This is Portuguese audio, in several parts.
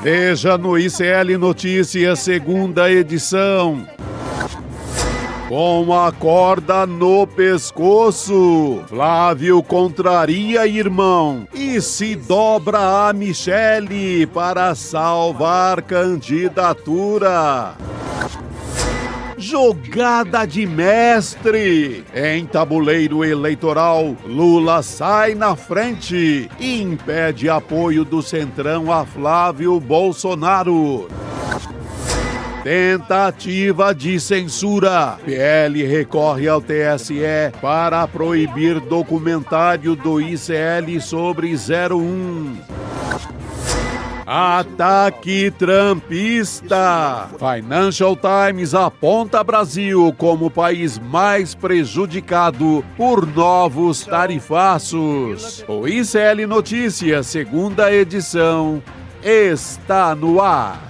Veja no ICL Notícias, segunda edição. Com a corda no pescoço, Flávio contraria irmão e se dobra a Michele para salvar candidatura. Jogada de mestre. Em tabuleiro eleitoral, Lula sai na frente e impede apoio do Centrão a Flávio Bolsonaro. Tentativa de censura. PL recorre ao TSE para proibir documentário do ICL sobre 01. Ataque trumpista. Financial Times aponta Brasil como o país mais prejudicado por novos tarifaços. O ICL Notícias, segunda edição, está no ar.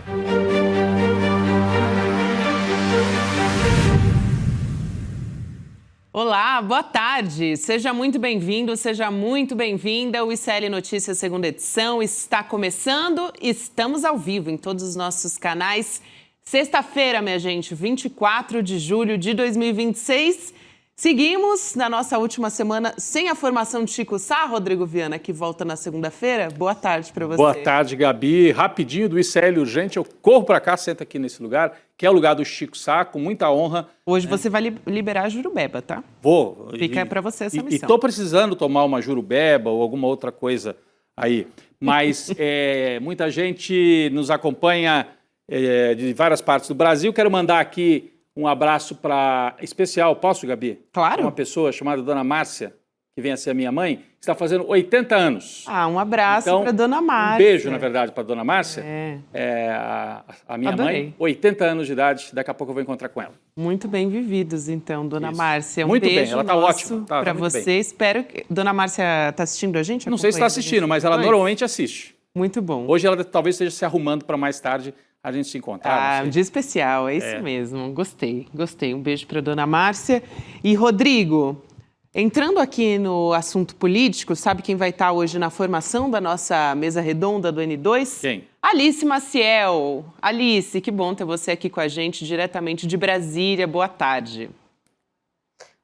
Olá, boa tarde. Seja muito bem-vindo, seja muito bem-vinda. O ICL Notícias, segunda edição, está começando. Estamos ao vivo em todos os nossos canais. Sexta-feira, minha gente, 24 de julho de 2026. Seguimos na nossa última semana sem a formação de Chico Sá, Rodrigo Viana, que volta na segunda-feira. Boa tarde para você. Boa tarde, Gabi. Rapidinho do ICL Urgente, eu corro para cá, senta aqui nesse lugar, que é o lugar do Chico Sá, com muita honra. Hoje você vai liberar a Jurubeba, tá? Vou. Fica para você essa missão. E estou precisando tomar uma Jurubeba ou alguma outra coisa aí. Mas muita gente nos acompanha de várias partes do Brasil. Quero mandar aqui um abraço especial. Posso, Gabi? Claro. Uma pessoa chamada Dona Márcia, que vem a ser a minha mãe, que está fazendo 80 anos. Ah, um abraço para Dona Márcia. Um beijo, na verdade, para Dona Márcia. A minha Adorei. mãe, 80 anos de idade, daqui a pouco eu vou encontrar com ela. Muito bem vividos, então, Dona Isso. Márcia. Um muito beijo bem, ela está ótima. Para você. Bem. Espero que... Dona Márcia está assistindo a gente? Não sei se está assistindo, mas ela normalmente assiste. Muito bom. Hoje ela talvez esteja se arrumando para mais tarde a gente se encontrar. Um dia especial, é isso mesmo. Gostei. Um beijo para Dona Márcia. E, Rodrigo, entrando aqui no assunto político, sabe quem vai estar hoje na formação da nossa mesa redonda do N2? Quem? Alice Maciel. Alice, que bom ter você aqui com a gente, diretamente de Brasília. Boa tarde.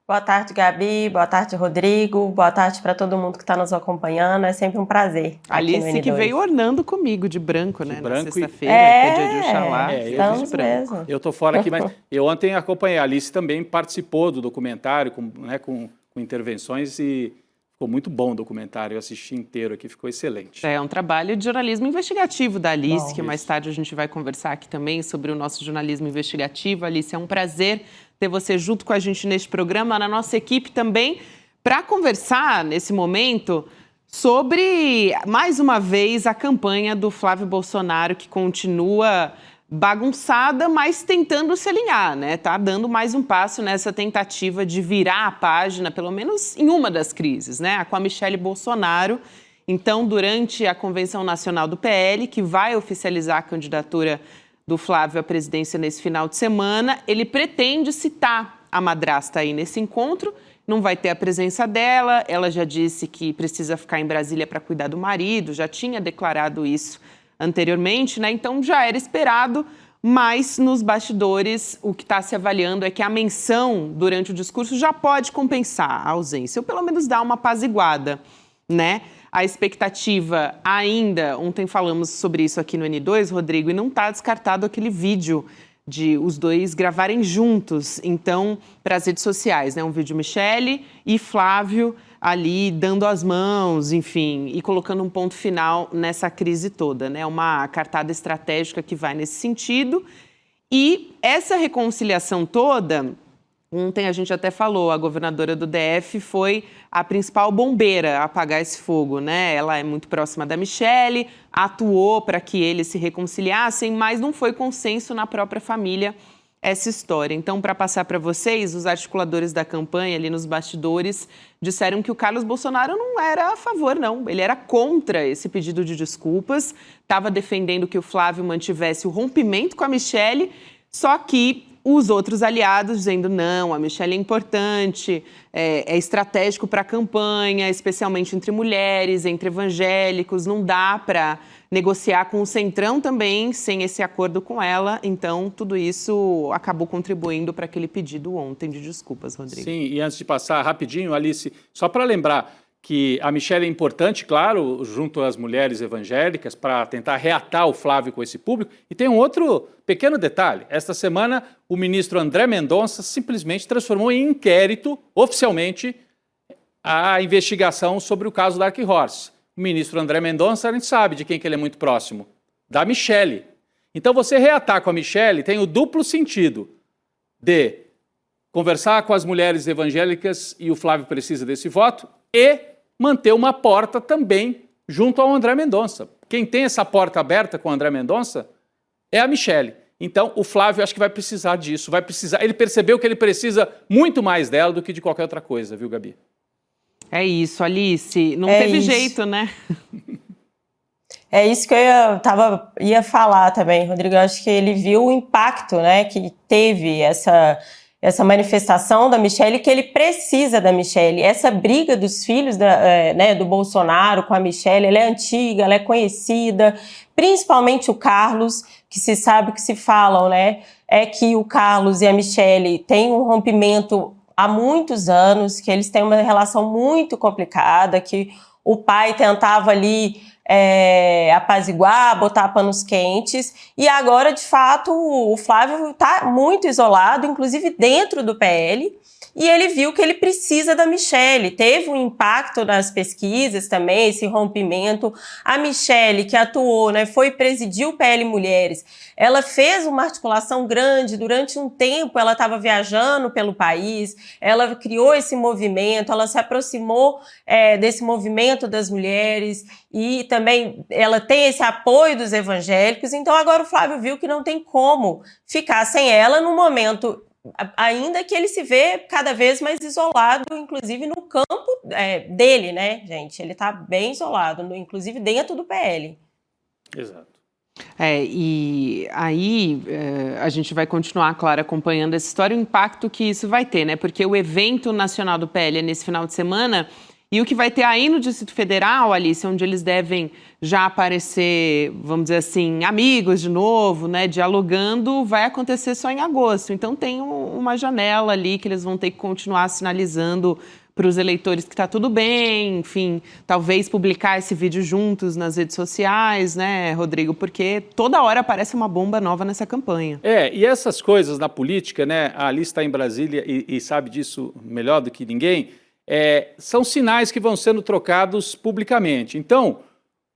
Boa tarde, Gabi. Boa tarde, Rodrigo. Boa tarde para todo mundo que está nos acompanhando. É sempre um prazer. Alice que veio ornando comigo de branco, né? Branco na sexta-feira, que é dia de Oxalá. Estamos de branco. mesmo. Eu estou fora aqui, mas eu ontem acompanhei. A Alice também participou do documentário com intervenções e ficou muito bom o documentário. Eu assisti inteiro aqui, ficou excelente. É um trabalho de jornalismo investigativo da Alice, Bom, que mais tarde a gente vai conversar aqui também sobre o nosso jornalismo investigativo. Alice, é um prazer ter você junto com a gente neste programa, na nossa equipe também, para conversar nesse momento sobre, mais uma vez, a campanha do Flávio Bolsonaro, que continua bagunçada, mas tentando se alinhar, né? Tá dando mais um passo nessa tentativa de virar a página, pelo menos em uma das crises, né? Com a Michele Bolsonaro. Então, durante a Convenção Nacional do PL, que vai oficializar a candidatura do Flávio à presidência nesse final de semana, ele pretende citar a madrasta aí nesse encontro. Não vai ter a presença dela, ela já disse que precisa ficar em Brasília para cuidar do marido, já tinha declarado isso anteriormente, né? Então já era esperado, mas nos bastidores o que está se avaliando é que a menção durante o discurso já pode compensar a ausência, ou pelo menos dar uma apaziguada, né? A expectativa ainda, ontem falamos sobre isso aqui no N2, Rodrigo, e não está descartado aquele vídeo de os dois gravarem juntos, então, para as redes sociais, né? Um vídeo Michele e Flávio ali dando as mãos, enfim, e colocando um ponto final nessa crise toda, né? Uma cartada estratégica que vai nesse sentido. E essa reconciliação toda, ontem a gente até falou, a governadora do DF foi a principal bombeira a apagar esse fogo, né? Ela é muito próxima da Michele, atuou para que eles se reconciliassem, mas não foi consenso na própria família essa história. Então, para passar para vocês, os articuladores da campanha ali nos bastidores disseram que o Carlos Bolsonaro não era a favor, não. Ele era contra esse pedido de desculpas, estava defendendo que o Flávio mantivesse o rompimento com a Michele, só que os outros aliados dizendo, não, a Michelle é importante, é estratégico para a campanha, especialmente entre mulheres, entre evangélicos, não dá para negociar com o Centrão também sem esse acordo com ela. Então, tudo isso acabou contribuindo para aquele pedido ontem de desculpas, Rodrigo. Sim, e antes de passar rapidinho, Alice, só para lembrar que a Michelle é importante, claro, junto às mulheres evangélicas, para tentar reatar o Flávio com esse público. E tem um outro pequeno detalhe. Esta semana, o ministro André Mendonça simplesmente transformou em inquérito, oficialmente, a investigação sobre o caso Dark Horse. O ministro André Mendonça, a gente sabe de quem que ele é muito próximo, da Michelle. Então, você reatar com a Michelle tem o duplo sentido de conversar com as mulheres evangélicas, e o Flávio precisa desse voto, e manter uma porta também junto ao André Mendonça. Quem tem essa porta aberta com o André Mendonça é a Michelle. Então, o Flávio acho que vai precisar disso, ele percebeu que ele precisa muito mais dela do que de qualquer outra coisa, viu, Gabi? É isso, Alice. Não teve isso. jeito, né? É isso que eu ia falar também, Rodrigo. Eu acho que ele viu o impacto, né, que teve essa manifestação da Michelle, que ele precisa da Michelle. Essa briga dos filhos do Bolsonaro com a Michelle, ela é antiga, ela é conhecida, principalmente o Carlos, que se sabe, que se falam, né, é que o Carlos e a Michelle têm um rompimento há muitos anos, que eles têm uma relação muito complicada, que o pai tentava ali apaziguar, botar panos quentes, e agora, de fato, o Flávio está muito isolado, inclusive dentro do PL, e ele viu que ele precisa da Michelle. Teve um impacto nas pesquisas também, esse rompimento. A Michelle, que atuou, né, presidiu o PL Mulheres, ela fez uma articulação grande, durante um tempo ela estava viajando pelo país, ela criou esse movimento, ela se aproximou desse movimento das mulheres, e também ela tem esse apoio dos evangélicos. Então agora o Flávio viu que não tem como ficar sem ela no momento, ainda que ele se vê cada vez mais isolado, inclusive no campo dele, né, gente? Ele está bem isolado, inclusive dentro do PL. Exato. E aí a gente vai continuar, claro, acompanhando essa história, o impacto que isso vai ter, né? Porque o evento nacional do PL é nesse final de semana, e o que vai ter aí no Distrito Federal, Alice, onde eles devem já aparecer, vamos dizer assim, amigos de novo, né, dialogando, vai acontecer só em agosto. Então tem uma janela ali que eles vão ter que continuar sinalizando para os eleitores que está tudo bem, enfim, talvez publicar esse vídeo juntos nas redes sociais, né, Rodrigo? Porque toda hora aparece uma bomba nova nessa campanha. E essas coisas na política, né, a Alice está em Brasília e sabe disso melhor do que ninguém, são sinais que vão sendo trocados publicamente. Então,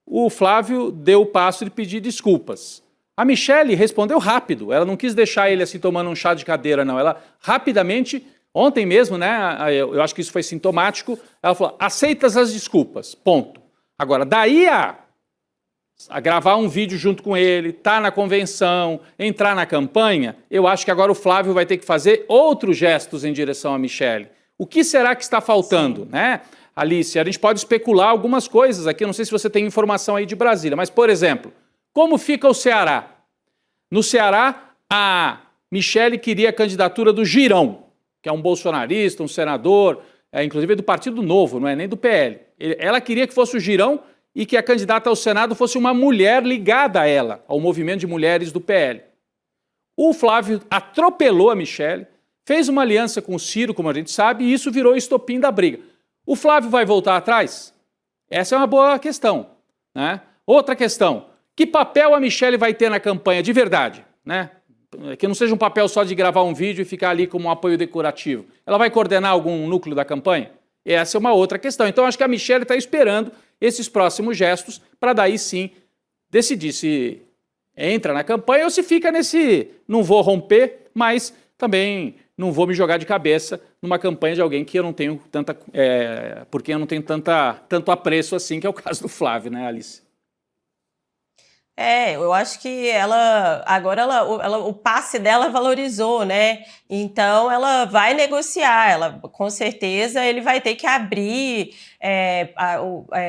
o Flávio deu o passo de pedir desculpas. A Michelle respondeu rápido, ela não quis deixar ele assim tomando um chá de cadeira, não. Ela rapidamente, ontem mesmo, né, eu acho que isso foi sintomático, ela falou, aceitas as desculpas, ponto. Agora, daí a gravar um vídeo junto com ele, estar na convenção, entrar na campanha, eu acho que agora o Flávio vai ter que fazer outros gestos em direção a Michelle. O que será que está faltando, né? Alice, a gente pode especular algumas coisas aqui, eu não sei se você tem informação aí de Brasília, mas, por exemplo, como fica o Ceará? No Ceará, a Michelle queria a candidatura do Girão, que é um bolsonarista, um senador, inclusive do Partido Novo, não é nem do PL. Ela queria que fosse o Girão e que a candidata ao Senado fosse uma mulher ligada a ela, ao movimento de mulheres do PL. O Flávio atropelou a Michelle, fez uma aliança com o Ciro, como a gente sabe, e isso virou estopim da briga. O Flávio vai voltar atrás? Essa é uma boa questão, né? Outra questão, que papel a Michelle vai ter na campanha de verdade, né? Que não seja um papel só de gravar um vídeo e ficar ali como um apoio decorativo. Ela vai coordenar algum núcleo da campanha? Essa é uma outra questão. Então, acho que a Michelle está esperando esses próximos gestos para daí sim decidir se entra na campanha ou se fica nesse não vou romper, mas também não vou me jogar de cabeça numa campanha de alguém que eu não tenho porque eu não tenho tanto apreço assim, que é o caso do Flávio, né, Alice? Eu acho que o passe dela valorizou, né? Então ela vai negociar, com certeza ele vai ter que abrir,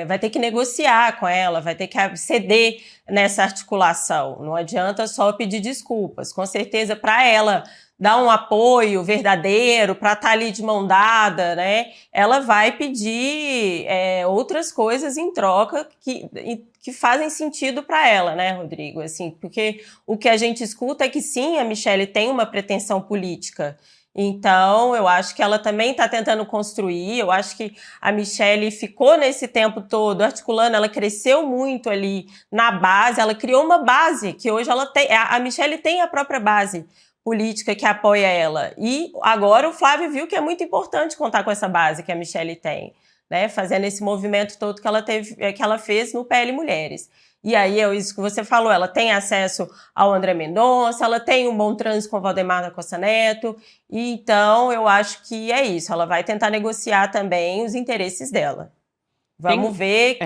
vai ter que negociar com ela, vai ter que ceder nessa articulação. Não adianta só pedir desculpas. Com certeza, para ela dar um apoio verdadeiro, para estar ali de mão dada, né? Ela vai pedir outras coisas em troca que fazem sentido para ela, né, Rodrigo? Assim, porque o que a gente escuta é que sim, a Michelle tem uma pretensão política. Então, eu acho que ela também está tentando construir, eu acho que a Michelle ficou nesse tempo todo articulando, ela cresceu muito ali na base, ela criou uma base que hoje ela tem, a Michelle tem a própria base política que apoia ela. E agora o Flávio viu que é muito importante contar com essa base que a Michelle tem, né? Fazendo esse movimento todo que ela fez no PL Mulheres. E aí é isso que você falou, ela tem acesso ao André Mendonça, ela tem um bom trânsito com o Valdemar da Costa Neto, e então eu acho que é isso, ela vai tentar negociar também os interesses dela. Vamos ver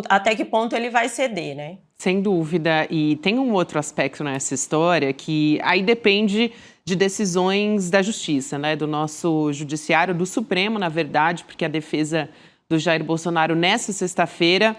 até que ponto ele vai ceder, né? Sem dúvida, e tem um outro aspecto nessa história que aí depende de decisões da justiça, né? Do nosso judiciário, do Supremo, na verdade, porque a defesa do Jair Bolsonaro nessa sexta-feira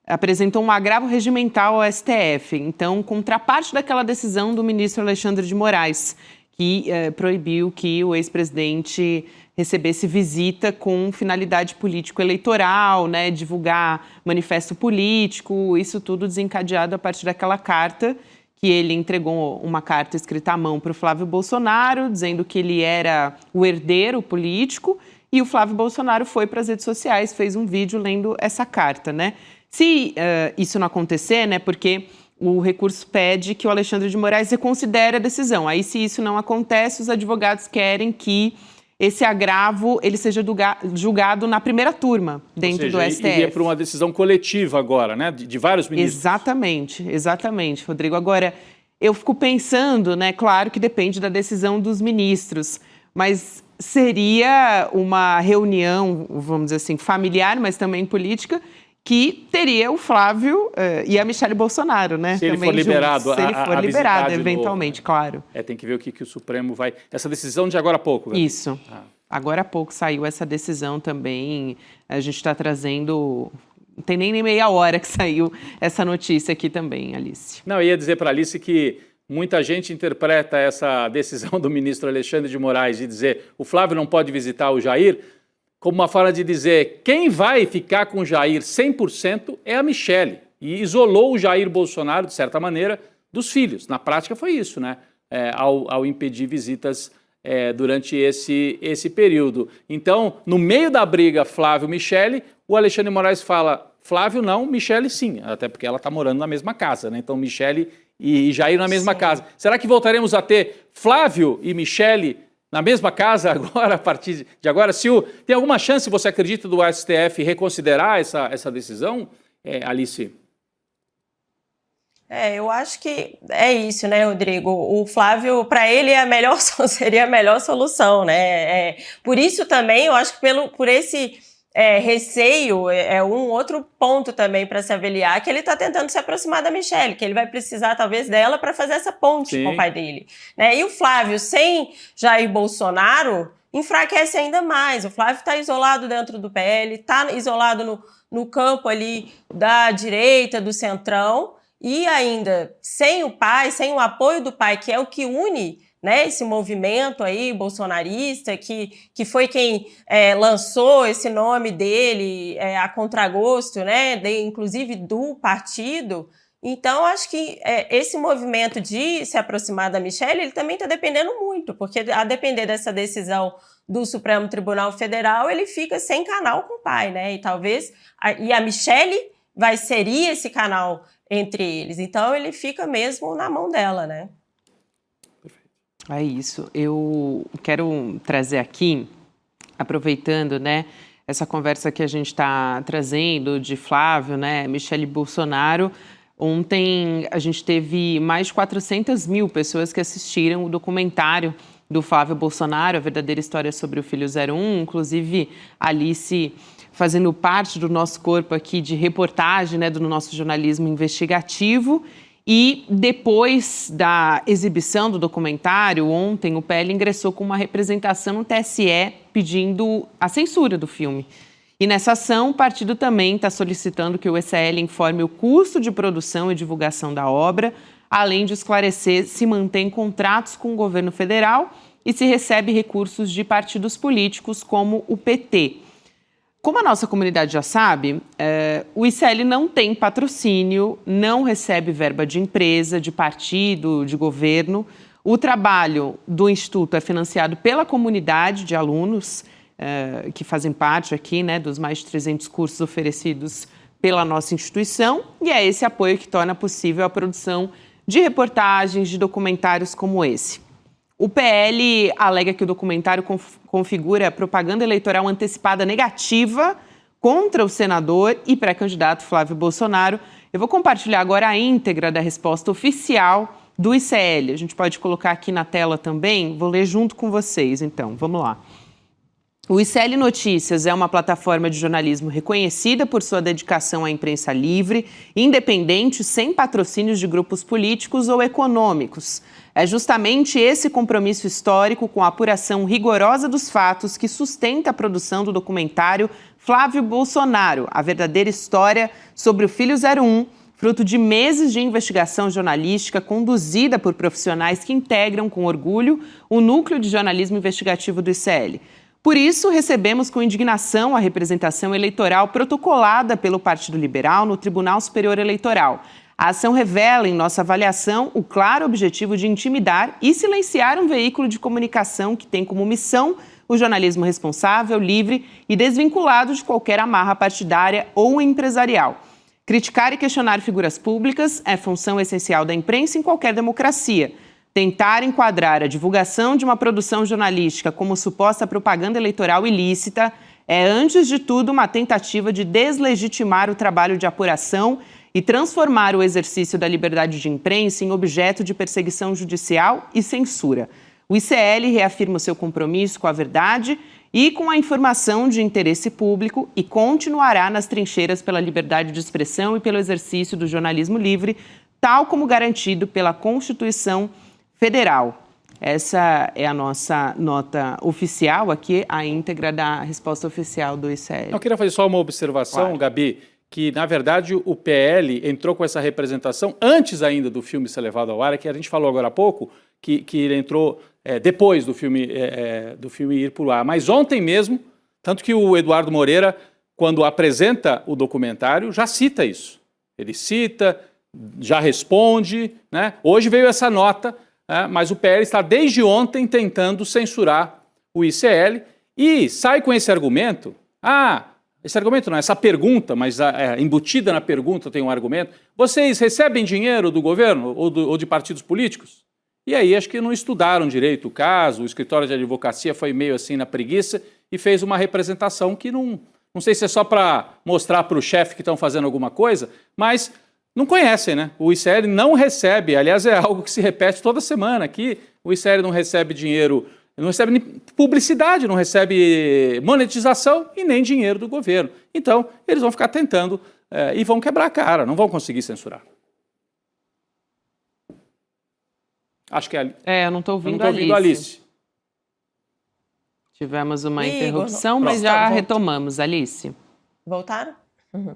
apresentou um agravo regimental ao STF, então, contraparte daquela decisão do ministro Alexandre de Moraes, que proibiu que o ex-presidente recebesse visita com finalidade político-eleitoral, né, divulgar manifesto político, isso tudo desencadeado a partir daquela carta que ele entregou, uma carta escrita à mão para o Flávio Bolsonaro, dizendo que ele era o herdeiro político, e o Flávio Bolsonaro foi para as redes sociais, fez um vídeo lendo essa carta, né? Se isso não acontecer, né, porque o recurso pede que o Alexandre de Moraes reconsidere a decisão. Aí, se isso não acontece, os advogados querem que esse agravo ele seja julgado na primeira turma dentro do STF. Iria para uma decisão coletiva agora, né, de vários ministros. Exatamente, Rodrigo. Agora, eu fico pensando, né, claro que depende da decisão dos ministros, mas seria uma reunião, vamos dizer assim, familiar, mas também política, que teria o Flávio e a Michelle Bolsonaro, né? Se ele for liberado. Se ele for liberado, eventualmente, claro. Tem que ver o que o Supremo vai... Essa decisão de agora há pouco, né? Isso. Agora há pouco saiu essa decisão também. A gente está trazendo... Não tem nem meia hora que saiu essa notícia aqui também, Alice. Não, eu ia dizer para a Alice que muita gente interpreta essa decisão do ministro Alexandre de Moraes de dizer o Flávio não pode visitar o Jair como uma forma de dizer quem vai ficar com o Jair 100% é a Michelle. E isolou o Jair Bolsonaro, de certa maneira, dos filhos. Na prática foi isso, né? Ao impedir visitas durante esse período. Então, no meio da briga Flávio-Michelle, o Alexandre de Moraes fala Flávio não, Michelle sim, até porque ela está morando na mesma casa, né? Então, Michelle e Jair na mesma casa. Será que voltaremos a ter Flávio e Michelle na mesma casa agora, a partir de agora? Tem alguma chance, você acredita, do STF reconsiderar essa decisão, Alice? Eu acho que é isso, né, Rodrigo? O Flávio, para ele, seria a melhor solução, né? Por isso também, eu acho que por esse receio, um outro ponto também para se avaliar, que ele está tentando se aproximar da Michelle, que ele vai precisar, talvez, dela para fazer essa ponte com o pai dele, né? E o Flávio, sem Jair Bolsonaro, enfraquece ainda mais. O Flávio está isolado dentro do PL, está isolado no campo ali da direita, do centrão, e ainda sem o pai, sem o apoio do pai, que é o que une, né, esse movimento aí bolsonarista, que foi quem lançou esse nome dele a contragosto, né, inclusive do partido. Então, acho que esse movimento de se aproximar da Michelle, ele também está dependendo muito, porque a depender dessa decisão do Supremo Tribunal Federal, ele fica sem canal com o pai, né, e talvez a Michelle seria esse canal entre eles. Então, ele fica mesmo na mão dela, né? É isso. Eu quero trazer aqui, aproveitando, né, essa conversa que a gente está trazendo de Flávio, né, Michelle Bolsonaro. Ontem a gente teve mais de 400 mil pessoas que assistiram o documentário do Flávio Bolsonaro, A Verdadeira História sobre o Filho 01, inclusive Alice fazendo parte do nosso corpo aqui de reportagem, né, do nosso jornalismo investigativo. E depois da exibição do documentário, ontem, o PL ingressou com uma representação no TSE pedindo a censura do filme. E nessa ação, o partido também está solicitando que o ECL informe o custo de produção e divulgação da obra, além de esclarecer se mantém contratos com o governo federal e se recebe recursos de partidos políticos como o PT. Como a nossa comunidade já sabe, o ICL não tem patrocínio, não recebe verba de empresa, de partido, de governo. O trabalho do Instituto é financiado pela comunidade de alunos que fazem parte aqui, né, dos mais de 300 cursos oferecidos pela nossa instituição, e é esse apoio que torna possível a produção de reportagens, de documentários como esse. O PL alega que o documentário configura propaganda eleitoral antecipada negativa contra o senador e pré-candidato Flávio Bolsonaro. Eu vou compartilhar agora a íntegra da resposta oficial do ICL. A gente pode colocar aqui na tela também, vou ler junto com vocês, então, vamos lá. O ICL Notícias é uma plataforma de jornalismo reconhecida por sua dedicação à imprensa livre, independente, sem patrocínios de grupos políticos ou econômicos. É justamente esse compromisso histórico com a apuração rigorosa dos fatos que sustenta a produção do documentário Flávio Bolsonaro, a verdadeira história sobre o Filho 01, fruto de meses de investigação jornalística conduzida por profissionais que integram com orgulho o núcleo de jornalismo investigativo do ICL. Por isso, recebemos com indignação a representação eleitoral protocolada pelo Partido Liberal no Tribunal Superior Eleitoral. A ação revela, em nossa avaliação, o claro objetivo de intimidar e silenciar um veículo de comunicação que tem como missão o jornalismo responsável, livre e desvinculado de qualquer amarra partidária ou empresarial. Criticar e questionar figuras públicas é função essencial da imprensa em qualquer democracia. Tentar enquadrar a divulgação de uma produção jornalística como suposta propaganda eleitoral ilícita é, antes de tudo, uma tentativa de deslegitimar o trabalho de apuração e transformar o exercício da liberdade de imprensa em objeto de perseguição judicial e censura. O ICL reafirma o seu compromisso com a verdade e com a informação de interesse público e continuará nas trincheiras pela liberdade de expressão e pelo exercício do jornalismo livre, tal como garantido pela Constituição Federal. Essa é a nossa nota oficial aqui, a íntegra da resposta oficial do ICL. Eu queria fazer só uma observação, claro, Gabi, que, na verdade, o PL entrou com essa representação antes ainda do filme ser levado ao ar, que a gente falou agora há pouco, que ele entrou depois do filme ir para o ar. Mas ontem mesmo, tanto que o Eduardo Moreira, quando apresenta o documentário, já cita isso. Ele cita, já responde, né? Hoje veio essa nota, mas o PL está desde ontem tentando censurar o ICL e sai com esse argumento. Esse argumento não, essa pergunta, mas embutida na pergunta tem um argumento. Vocês recebem dinheiro do governo ou de partidos políticos? E aí acho que não estudaram direito o caso, o escritório de advocacia foi meio assim na preguiça e fez uma representação que não sei se é só para mostrar para o chefe que estão fazendo alguma coisa, mas não conhecem, né? O ICL não recebe, aliás, é algo que se repete toda semana aqui, o ICL não recebe dinheiro, não recebe nem publicidade, não recebe monetização e nem dinheiro do governo. Então, eles vão ficar tentando e vão quebrar a cara, não vão conseguir censurar. Acho que é eu não estou ouvindo, a Alice. Tivemos uma interrupção, mas já retomamos. Alice. Voltaram? Uhum.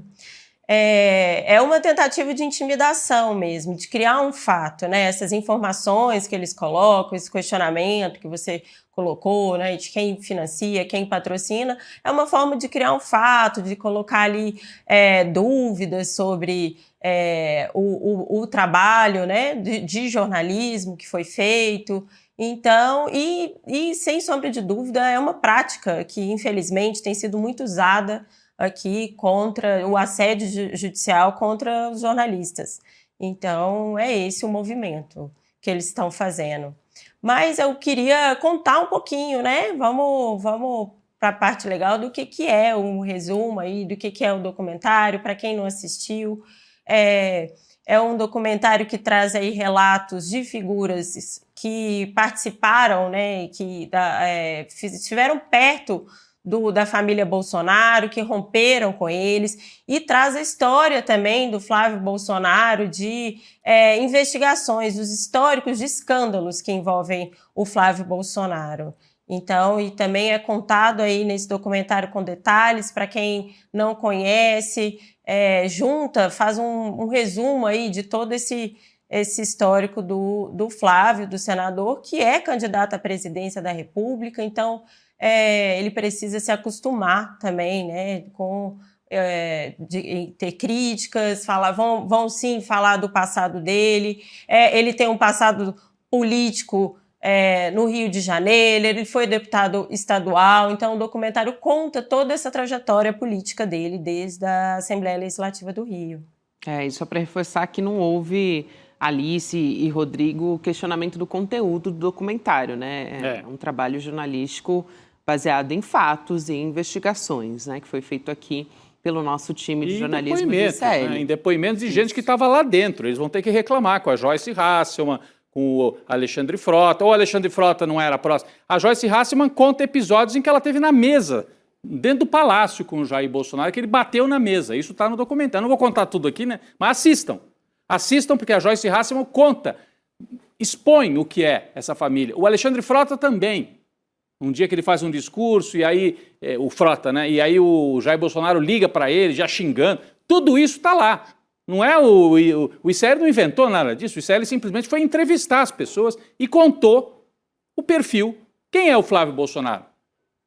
É uma tentativa de intimidação mesmo, de criar um fato, né? Essas informações que eles colocam, esse questionamento que você colocou, né? De quem financia, quem patrocina, é uma forma de criar um fato, de colocar ali dúvidas sobre o trabalho, né? De jornalismo que foi feito. Então, e sem sombra de dúvida, é uma prática que, infelizmente, tem sido muito usada aqui contra o assédio judicial contra os jornalistas. Então, é esse o movimento que eles estão fazendo. Mas eu queria contar um pouquinho, né? Vamos para a parte legal do que é um resumo aí, do que é o documentário, para quem não assistiu. É um documentário que traz aí relatos de figuras que participaram, né? Que estiveram perto da família Bolsonaro, que romperam com eles, e traz a história também do Flávio Bolsonaro de investigações, os históricos de escândalos que envolvem o Flávio Bolsonaro. Então, e também é contado aí nesse documentário com detalhes, para quem não conhece, faz um resumo aí de todo esse esse histórico do Flávio, do senador, que é candidato à presidência da República, então ele precisa se acostumar também, né, com de ter críticas, vão sim falar do passado dele, ele tem um passado político no Rio de Janeiro, ele foi deputado estadual, então o documentário conta toda essa trajetória política dele desde a Assembleia Legislativa do Rio. Isso é para reforçar que não houve, Alice e Rodrigo, questionamento do conteúdo do documentário, né? É um trabalho jornalístico baseado em fatos e investigações, né? Que foi feito aqui pelo nosso time de jornalismo do ICL. Né? Em depoimentos de gente que estava lá dentro. Eles vão ter que reclamar com a Joyce Hasselman, com o Alexandre Frota. Ou o Alexandre Frota não era próximo. A Joyce Hasselman conta episódios em que ela esteve na mesa, dentro do palácio com o Jair Bolsonaro, que ele bateu na mesa. Isso está no documentário. Não vou contar tudo aqui, né? Mas assistam. Assistam, porque a Joyce Hasselman conta, expõe o que é essa família. O Alexandre Frota também. Um dia que ele faz um discurso, e aí, o Frota, né? E aí o Jair Bolsonaro liga para ele, já xingando. Tudo isso está lá. Não é o ICL não inventou nada disso. O ICL simplesmente foi entrevistar as pessoas e contou o perfil. Quem é o Flávio Bolsonaro?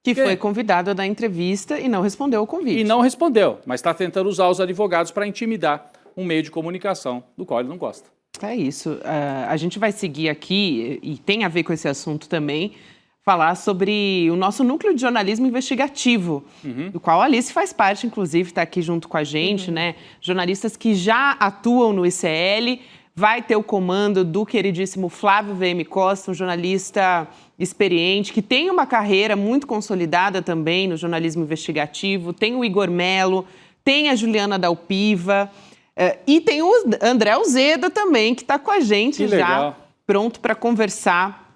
Que foi convidado a dar entrevista e não respondeu ao convite. E não respondeu, mas está tentando usar os advogados para intimidar um meio de comunicação do qual ele não gosta. É isso. A gente vai seguir aqui, e tem a ver com esse assunto também, falar sobre o nosso núcleo de jornalismo investigativo, do qual a Alice faz parte, inclusive, está aqui junto com a gente, né? Jornalistas que já atuam no ICL. Vai ter o comando do queridíssimo Flávio VM Costa, um jornalista experiente, que tem uma carreira muito consolidada também no jornalismo investigativo. Tem o Igor Melo, tem a Juliana Dalpiva, e tem o André Uzeda também, que está com a gente já, pronto para conversar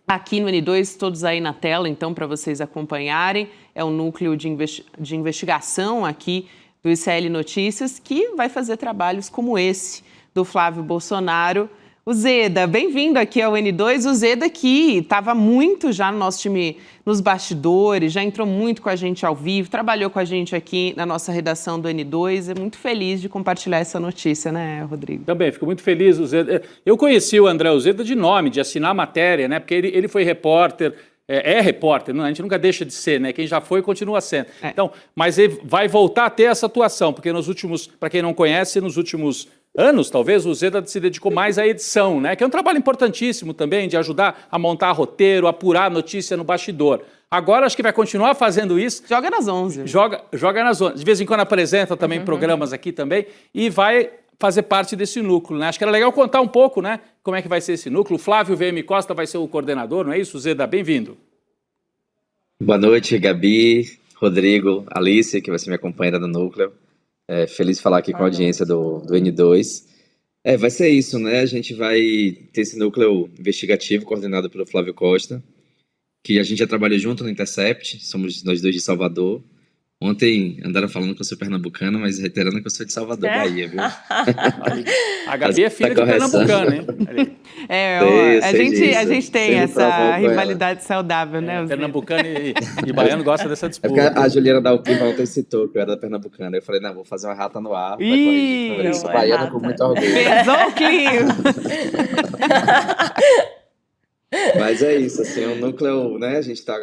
aqui no N2, todos aí na tela, então, para vocês acompanharem. É um núcleo de investigação aqui do ICL Notícias, que vai fazer trabalhos como esse do Flávio Bolsonaro. O Zeda, bem-vindo aqui ao N2. O Zeda que estava muito já no nosso time nos bastidores, já entrou muito com a gente ao vivo, trabalhou com a gente aqui na nossa redação do N2. É muito feliz de compartilhar essa notícia, né, Rodrigo? Também, fico muito feliz, o Zeda. Eu conheci o André Uzeda de nome, de assinar matéria, né? Porque ele foi repórter, repórter, não, a gente nunca deixa de ser, né? Quem já foi continua sendo. Então, mas ele vai voltar a ter essa atuação, porque para quem não conhece, nos últimos anos, talvez, o Zeda se dedicou mais à edição, né? Que é um trabalho importantíssimo também, de ajudar a montar roteiro, apurar a notícia no bastidor. Agora acho que vai continuar fazendo isso. Joga nas 11. Joga nas 11. De vez em quando apresenta também programas aqui também e vai fazer parte desse núcleo, né? Acho que era legal contar um pouco, né? Como é que vai ser esse núcleo. O Flávio VM Costa vai ser o coordenador, não é isso, Zeda? Bem-vindo. Boa noite, Gabi, Rodrigo, Alice, que vai ser minha companheira do núcleo. Feliz de falar aqui com a audiência do N2. Vai ser isso, né? A gente vai ter esse núcleo investigativo coordenado pelo Flávio Costa, que a gente já trabalhou junto no Intercept, somos nós dois de Salvador. Ontem andaram falando que eu sou pernambucano, mas reiterando que eu sou de Salvador, Bahia, viu? A Gabi é filha de pernambucano, hein? A gente tem essa rivalidade saudável, né? Pernambucano e baiano gostam dessa disputa. A Juliana Dalpiva ontem citou que eu era da Pernambucana. Eu falei, não, vou fazer uma rata no ar. Eu sou baiano com muito orgulho. Pesou o clima. Mas é isso, assim, é um núcleo, né? A gente tá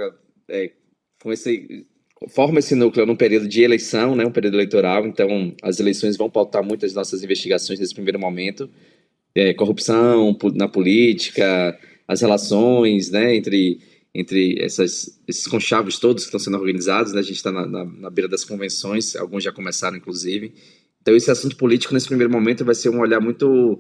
com forma esse núcleo num período de eleição, né, um período eleitoral, então as eleições vão pautar muitas nossas investigações nesse primeiro momento, corrupção na política, as relações, né, entre esses conchavos todos que estão sendo organizados, né, a gente está na beira das convenções, alguns já começaram inclusive, então esse assunto político nesse primeiro momento vai ser um olhar muito,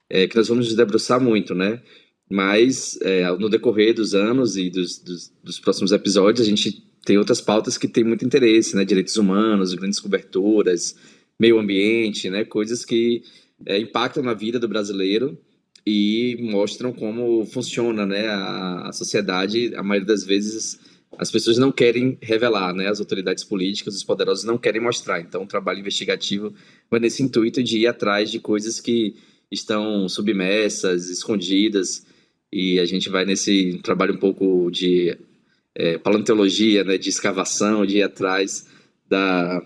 que nós vamos nos debruçar muito, né, mas no decorrer dos anos e dos próximos episódios a gente tem outras pautas que têm muito interesse, né? Direitos humanos, grandes coberturas, meio ambiente, né? Coisas que impactam na vida do brasileiro e mostram como funciona, né? A sociedade. A maioria das vezes as pessoas não querem revelar, né? As autoridades políticas, os poderosos não querem mostrar. Então o trabalho investigativo vai nesse intuito de ir atrás de coisas que estão submersas, escondidas, e a gente vai nesse trabalho um pouco de paleontologia, né, de escavação, de ir atrás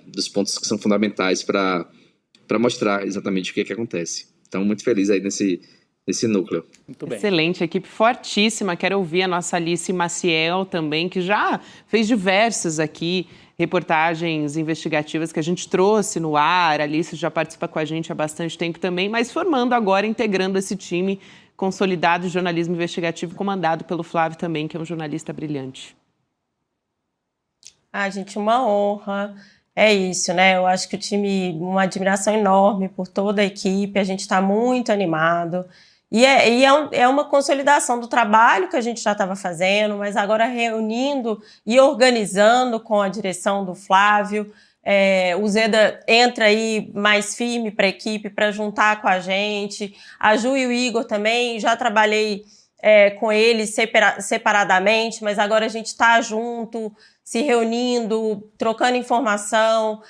dos pontos que são fundamentais para mostrar exatamente o que acontece. Então, muito feliz aí nesse núcleo. Muito bem. Excelente, equipe fortíssima. Quero ouvir a nossa Alice Maciel também, que já fez diversas aqui reportagens investigativas que a gente trouxe no ar. A Alice já participa com a gente há bastante tempo também, mas formando agora, integrando esse time consolidado de jornalismo investigativo, comandado pelo Flávio também, que é um jornalista brilhante. Gente, uma honra. É isso, né? Eu acho que o time, uma admiração enorme por toda a equipe, a gente está muito animado. E é uma consolidação do trabalho que a gente já estava fazendo, mas agora reunindo e organizando com a direção do Flávio. O Zeda entra aí mais firme para a equipe, para juntar com a gente. A Ju e o Igor também, já trabalhei com eles separadamente, mas agora a gente está junto, se reunindo, trocando informação,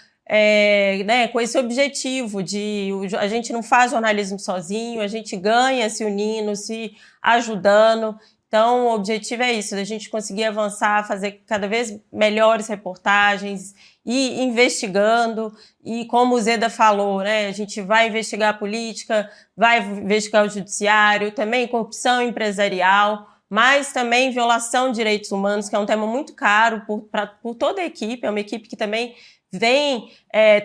né, com esse objetivo de a gente não faz jornalismo sozinho, a gente ganha se unindo, se ajudando. Então, o objetivo é isso, da gente conseguir avançar, fazer cada vez melhores reportagens e investigando. E como o Zeda falou, né, a gente vai investigar a política, vai investigar o judiciário, também corrupção empresarial, mas também violação de direitos humanos, que é um tema muito caro por toda a equipe. É uma equipe que também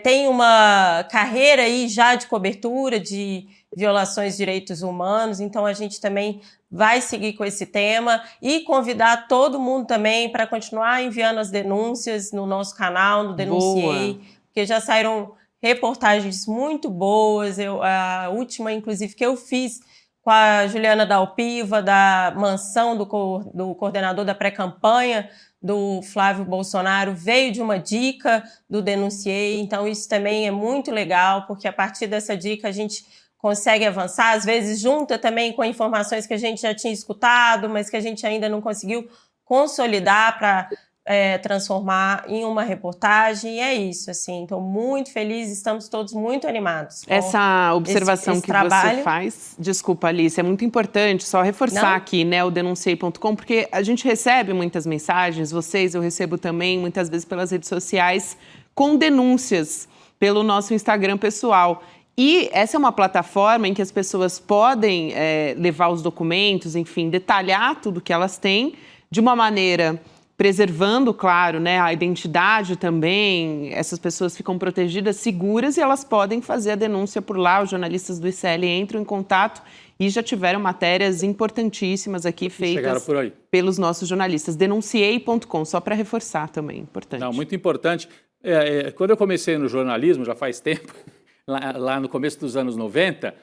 tem uma carreira aí já de cobertura de violações de direitos humanos, então a gente também vai seguir com esse tema e convidar todo mundo também para continuar enviando as denúncias no nosso canal, no Denunciei, porque já saíram reportagens muito boas. A última, inclusive, que eu fiz com a Juliana Dalpiva, da mansão do coordenador da pré-campanha do Flávio Bolsonaro, veio de uma dica do Denunciei, então isso também é muito legal, porque a partir dessa dica a gente consegue avançar, às vezes junta também com informações que a gente já tinha escutado, mas que a gente ainda não conseguiu consolidar para transformar em uma reportagem. E é isso, assim, estou muito feliz, estamos todos muito animados. Essa observação esse que trabalho. Você faz, desculpa, Alice, é muito importante, só reforçar aqui, né, o denunciei.com, porque a gente recebe muitas mensagens, eu recebo também, muitas vezes pelas redes sociais, com denúncias pelo nosso Instagram pessoal. E essa é uma plataforma em que as pessoas podem levar os documentos, enfim, detalhar tudo que elas têm, de uma maneira preservando, claro, né, a identidade também. Essas pessoas ficam protegidas, seguras, e elas podem fazer a denúncia por lá. Os jornalistas do ICL entram em contato e já tiveram matérias importantíssimas aqui feitas pelos nossos jornalistas. Denunciei.com, só para reforçar também, importante. Não, muito importante. Quando eu comecei no jornalismo, já faz tempo, lá no começo dos anos 90,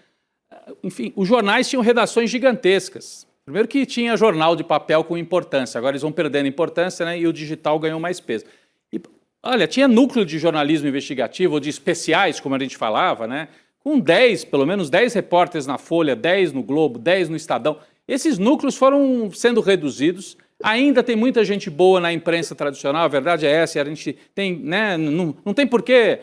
enfim, os jornais tinham redações gigantescas. Primeiro que tinha jornal de papel com importância, agora eles vão perdendo importância, né, e o digital ganhou mais peso. E, olha, tinha núcleo de jornalismo investigativo, ou de especiais, como a gente falava, né, com pelo menos 10 repórteres na Folha, 10 no Globo, 10 no Estadão. Esses núcleos foram sendo reduzidos. Ainda tem muita gente boa na imprensa tradicional, a verdade é essa, a gente tem, né, não tem por que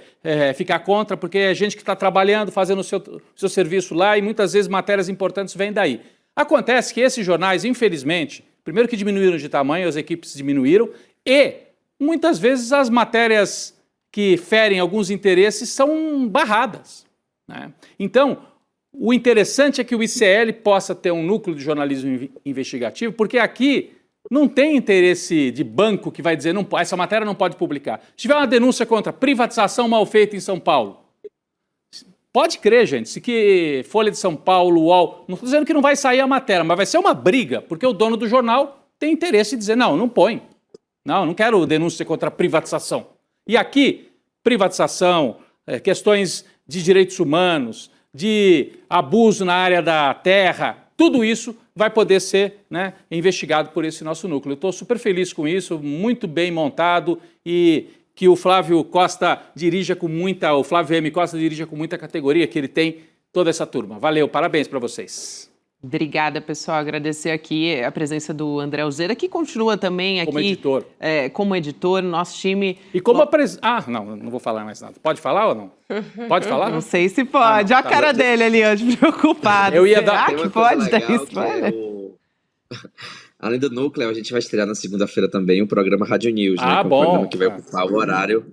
ficar contra, porque é gente que está trabalhando, fazendo o seu serviço lá, e muitas vezes matérias importantes vêm daí. Acontece que esses jornais, infelizmente, primeiro que diminuíram de tamanho, as equipes diminuíram, e muitas vezes as matérias que ferem alguns interesses são barradas, né? Então, o interessante é que o ICL possa ter um núcleo de jornalismo investigativo, porque aqui não tem interesse de banco que vai dizer essa matéria não pode publicar. Se tiver uma denúncia contra privatização mal feita em São Paulo, pode crer, gente, se que Folha de São Paulo, UOL, não estou dizendo que não vai sair a matéria, mas vai ser uma briga, porque o dono do jornal tem interesse em dizer, não põe. Não quero denúncia contra a privatização. E aqui, privatização, questões de direitos humanos, de abuso na área da terra, tudo isso vai poder ser, né, investigado por esse nosso núcleo. Eu estou super feliz com isso, muito bem montado, e que o Flávio Costa dirija com muita, o Flávio M. Costa dirija com muita categoria, que ele tem toda essa turma. Valeu, parabéns para vocês. Obrigada, pessoal. Agradecer aqui a presença do André Alzeira, que continua também aqui... Como editor. Como editor, nosso time... E como não vou falar mais nada. Pode falar ou não? Pode falar? Não sei se pode. Olha a cara dele ali, hoje, preocupado. Eu ia dar... Será que pode dar spoiler? Além do núcleo, a gente vai estrear na segunda-feira também o programa Rádio News, né? Que é um bom. programa que vai ocupar o horário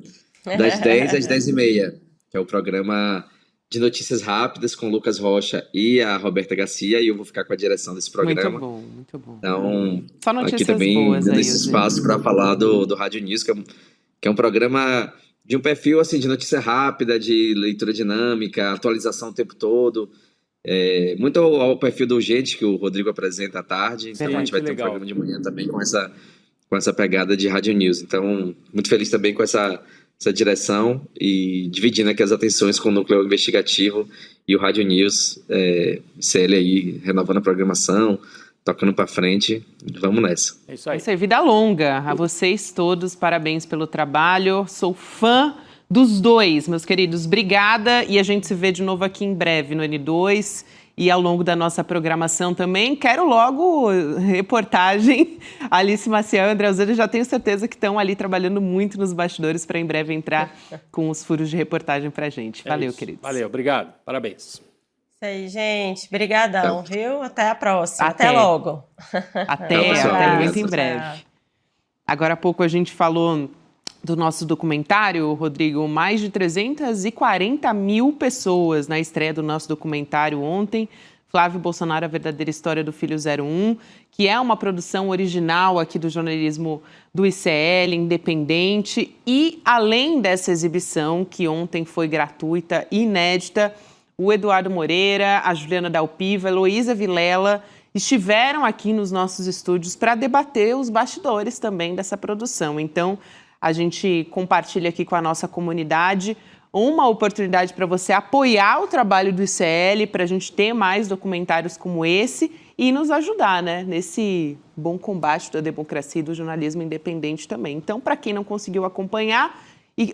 das 10 às 10h30, que é o programa de notícias rápidas com o Lucas Rocha e a Roberta Garcia, e eu vou ficar com a direção desse programa. Muito bom, muito bom. Então, Só notícias aqui também boas dando aí, esse Ozzy. espaço para falar do Rádio News, que é um programa de um perfil assim, de notícia rápida, de leitura dinâmica, atualização o tempo todo. Muito ao perfil do Urgente, que o Rodrigo apresenta à tarde. Então a gente vai ter um programa de manhã também com essa pegada de Rádio News. Então, muito feliz também com essa direção e dividindo aqui as atenções com o Núcleo Investigativo e o Rádio News, CL aí, renovando a programação, tocando para frente. Vamos nessa. É isso aí. Isso aí, vida longa a vocês todos, parabéns pelo trabalho, sou fã dos dois, meus queridos, obrigada, e a gente se vê de novo aqui em breve no N2 e ao longo da nossa programação também. Quero logo reportagem, Alice Maciel e André Ozani, já tenho certeza que estão ali trabalhando muito nos bastidores para em breve entrar com os furos de reportagem para a gente. Valeu, queridos. Valeu, obrigado, parabéns. Isso aí, gente. Obrigadão, viu? Até a próxima. Até. Até logo. Até muito em breve. Agora há pouco a gente falou do nosso documentário, Rodrigo, mais de 340 mil pessoas na estreia do nosso documentário ontem, Flávio Bolsonaro, a verdadeira história do Filho 01, que é uma produção original aqui do jornalismo do ICL, independente, e além dessa exibição, que ontem foi gratuita e inédita, o Eduardo Moreira, a Juliana Dalpiva, a Heloísa Vilela estiveram aqui nos nossos estúdios para debater os bastidores também dessa produção. Então, a gente compartilha aqui com a nossa comunidade uma oportunidade para você apoiar o trabalho do ICL, para a gente ter mais documentários como esse e nos ajudar, né, nesse bom combate da democracia e do jornalismo independente também. Então, para quem não conseguiu acompanhar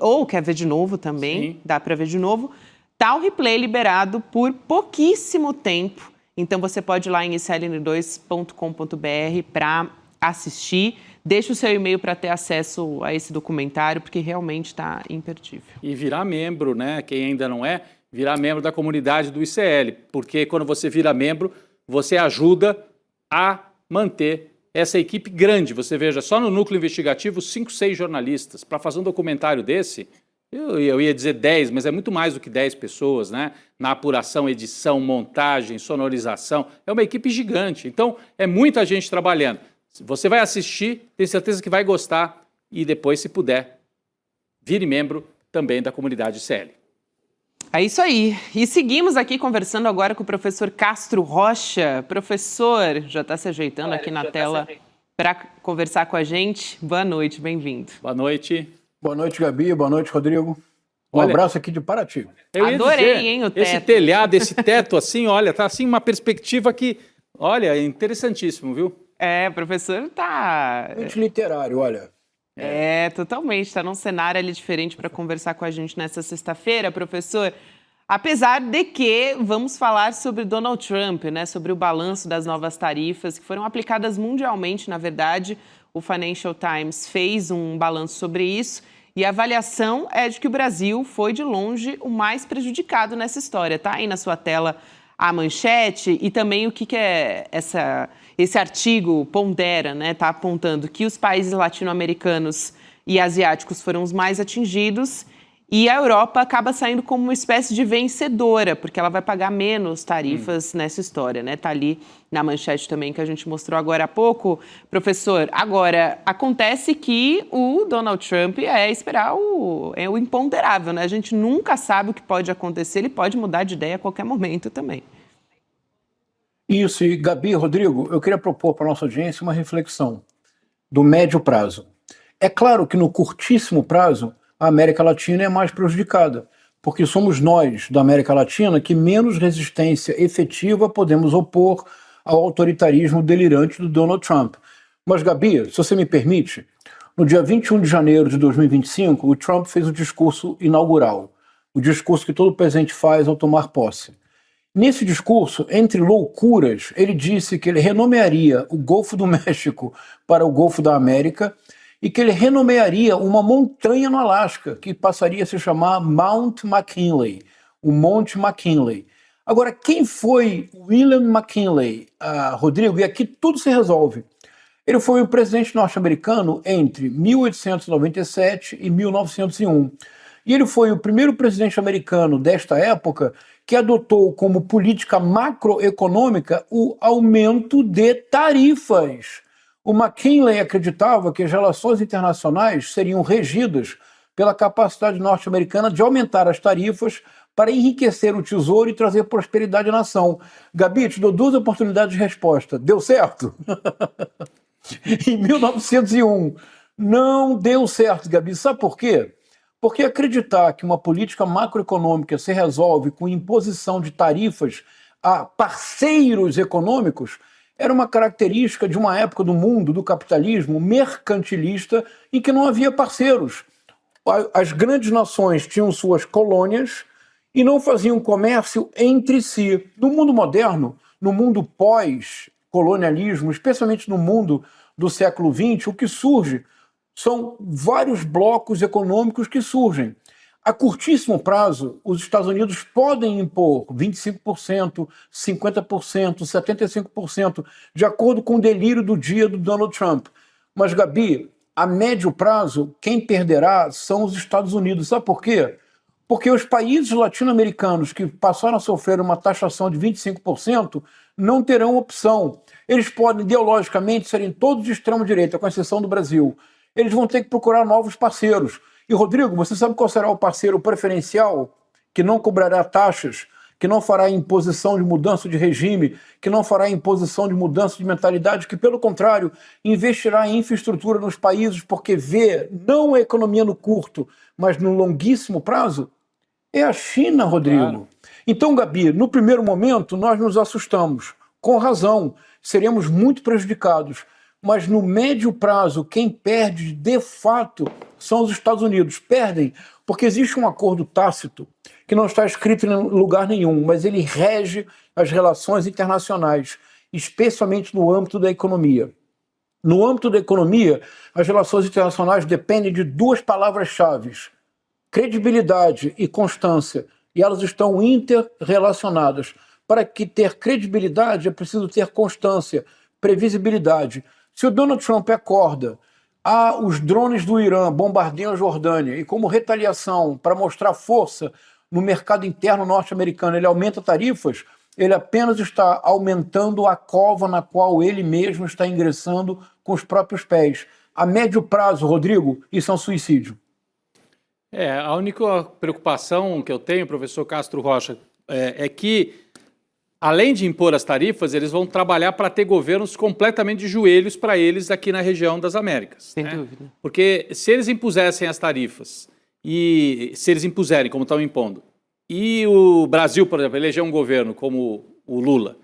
ou quer ver de novo também, sim, dá para ver de novo, tá o replay liberado por pouquíssimo tempo. Então, você pode ir lá em icln2.com.br para assistir. Deixe o seu e-mail para ter acesso a esse documentário, porque realmente está imperdível. E virar membro, né? Quem ainda não é, virar membro da comunidade do ICL. Porque quando você vira membro, você ajuda a manter essa equipe grande. Você veja, só no núcleo investigativo, 5, 6 jornalistas. Para fazer um documentário desse, eu ia dizer 10, mas é muito mais do que 10 pessoas, né? Na apuração, edição, montagem, sonorização. É uma equipe gigante. Então, é muita gente trabalhando. Você vai assistir, tenho certeza que vai gostar e depois, se puder, vire membro também da comunidade ICL. É isso aí. E seguimos aqui conversando agora com o professor Castro Rocha. Professor, já está se ajeitando aqui na tela para conversar com a gente. Boa noite, bem-vindo. Boa noite. Boa noite, Gabi. Boa noite, Rodrigo. Um abraço aqui de Paraty. Adorei, hein, o teto. Esse telhado, esse teto assim, olha, tá assim uma perspectiva que, olha, é interessantíssimo, viu? É, professor tá... Muito literário, olha. Totalmente. Está num cenário ali diferente para conversar com a gente nessa sexta-feira, professor. Apesar de que vamos falar sobre Donald Trump, né? Sobre o balanço das novas tarifas que foram aplicadas mundialmente, na verdade. O Financial Times fez um balanço sobre isso e a avaliação é de que o Brasil foi, de longe, o mais prejudicado nessa história. Tá aí na sua tela a manchete e também o que é esse artigo pondera, né? Está apontando que os países latino-americanos e asiáticos foram os mais atingidos e a Europa acaba saindo como uma espécie de vencedora, porque ela vai pagar menos tarifas nessa história, né? Está ali na manchete também que a gente mostrou agora há pouco. Professor, agora, acontece que o Donald Trump esperar o imponderável, né? A gente nunca sabe o que pode acontecer, ele pode mudar de ideia a qualquer momento também. Isso, e Gabi, Rodrigo, eu queria propor para a nossa audiência uma reflexão do médio prazo. É claro que no curtíssimo prazo, a América Latina é mais prejudicada, porque somos nós, da América Latina, que menos resistência efetiva podemos opor ao autoritarismo delirante do Donald Trump. Mas, Gabi, se você me permite, no dia 21 de janeiro de 2025, o Trump fez o discurso inaugural, o discurso que todo presidente faz ao tomar posse. Nesse discurso, entre loucuras, ele disse que ele renomearia o Golfo do México para o Golfo da América e que ele renomearia uma montanha no Alasca, que passaria a se chamar Mount McKinley, o Monte McKinley. Agora, quem foi William McKinley, Rodrigo? E aqui tudo se resolve. Ele foi o presidente norte-americano entre 1897 e 1901. E ele foi o primeiro presidente americano desta época que adotou como política macroeconômica o aumento de tarifas. O McKinley acreditava que as relações internacionais seriam regidas pela capacidade norte-americana de aumentar as tarifas para enriquecer o tesouro e trazer prosperidade à nação. Gabi, te dou 2 oportunidades de resposta. Deu certo? Em 1901, não deu certo, Gabi. Sabe por quê? Porque acreditar que uma política macroeconômica se resolve com imposição de tarifas a parceiros econômicos era uma característica de uma época do mundo, do capitalismo mercantilista, em que não havia parceiros. As grandes nações tinham suas colônias e não faziam comércio entre si. No mundo moderno, no mundo pós-colonialismo, especialmente no mundo do século XX, o que surge são vários blocos econômicos que surgem. A curtíssimo prazo, os Estados Unidos podem impor 25%, 50%, 75%, de acordo com o delírio do dia do Donald Trump. Mas, Gabi, a médio prazo, quem perderá são os Estados Unidos. Sabe por quê? Porque os países latino-americanos que passaram a sofrer uma taxação de 25% não terão opção. Eles podem, ideologicamente, serem todos de extrema-direita, com exceção do Brasil. Eles vão ter que procurar novos parceiros. E, Rodrigo, você sabe qual será o parceiro preferencial que não cobrará taxas, que não fará imposição de mudança de regime, que não fará imposição de mudança de mentalidade, que, pelo contrário, investirá em infraestrutura nos países porque vê não a economia no curto, mas no longuíssimo prazo? É a China, Rodrigo. Claro. Então, Gabi, no primeiro momento, nós nos assustamos. Com razão, seremos muito prejudicados. Mas no médio prazo, quem perde de fato são os Estados Unidos. Perdem porque existe um acordo tácito que não está escrito em lugar nenhum, mas ele rege as relações internacionais, especialmente no âmbito da economia. No âmbito da economia, as relações internacionais dependem de 2 palavras-chave: credibilidade e constância, e elas estão interrelacionadas. Para que ter credibilidade é preciso ter constância, previsibilidade. Se o Donald Trump acorda, os drones do Irã bombardeiam a Jordânia e, como retaliação para mostrar força no mercado interno norte-americano, ele aumenta tarifas, ele apenas está aumentando a cova na qual ele mesmo está ingressando com os próprios pés. A médio prazo, Rodrigo, isso é um suicídio. A única preocupação que eu tenho, professor Castro Rocha, é que, além de impor as tarifas, eles vão trabalhar para ter governos completamente de joelhos para eles aqui na região das Américas. Sem dúvida. Porque se eles impusessem as tarifas, e se eles impuserem, como estão impondo, e o Brasil, por exemplo, eleger um governo como o Lula,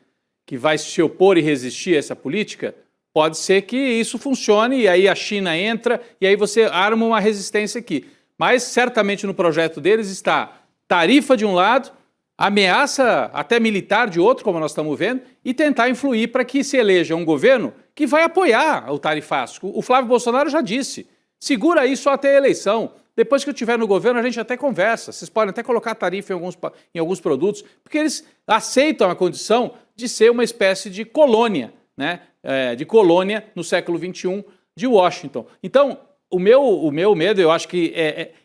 que vai se opor e resistir a essa política, pode ser que isso funcione, e aí a China entra, e aí você arma uma resistência aqui. Mas certamente no projeto deles está tarifa de um lado, ameaça até militar de outro, como nós estamos vendo, e tentar influir para que se eleja um governo que vai apoiar o tarifaço. O Flávio Bolsonaro já disse, segura aí só até a eleição. Depois que eu estiver no governo, a gente até conversa. Vocês podem até colocar tarifa em alguns produtos, porque eles aceitam a condição de ser uma espécie de colônia, né? De colônia no século XXI de Washington. Então, o meu medo, eu acho que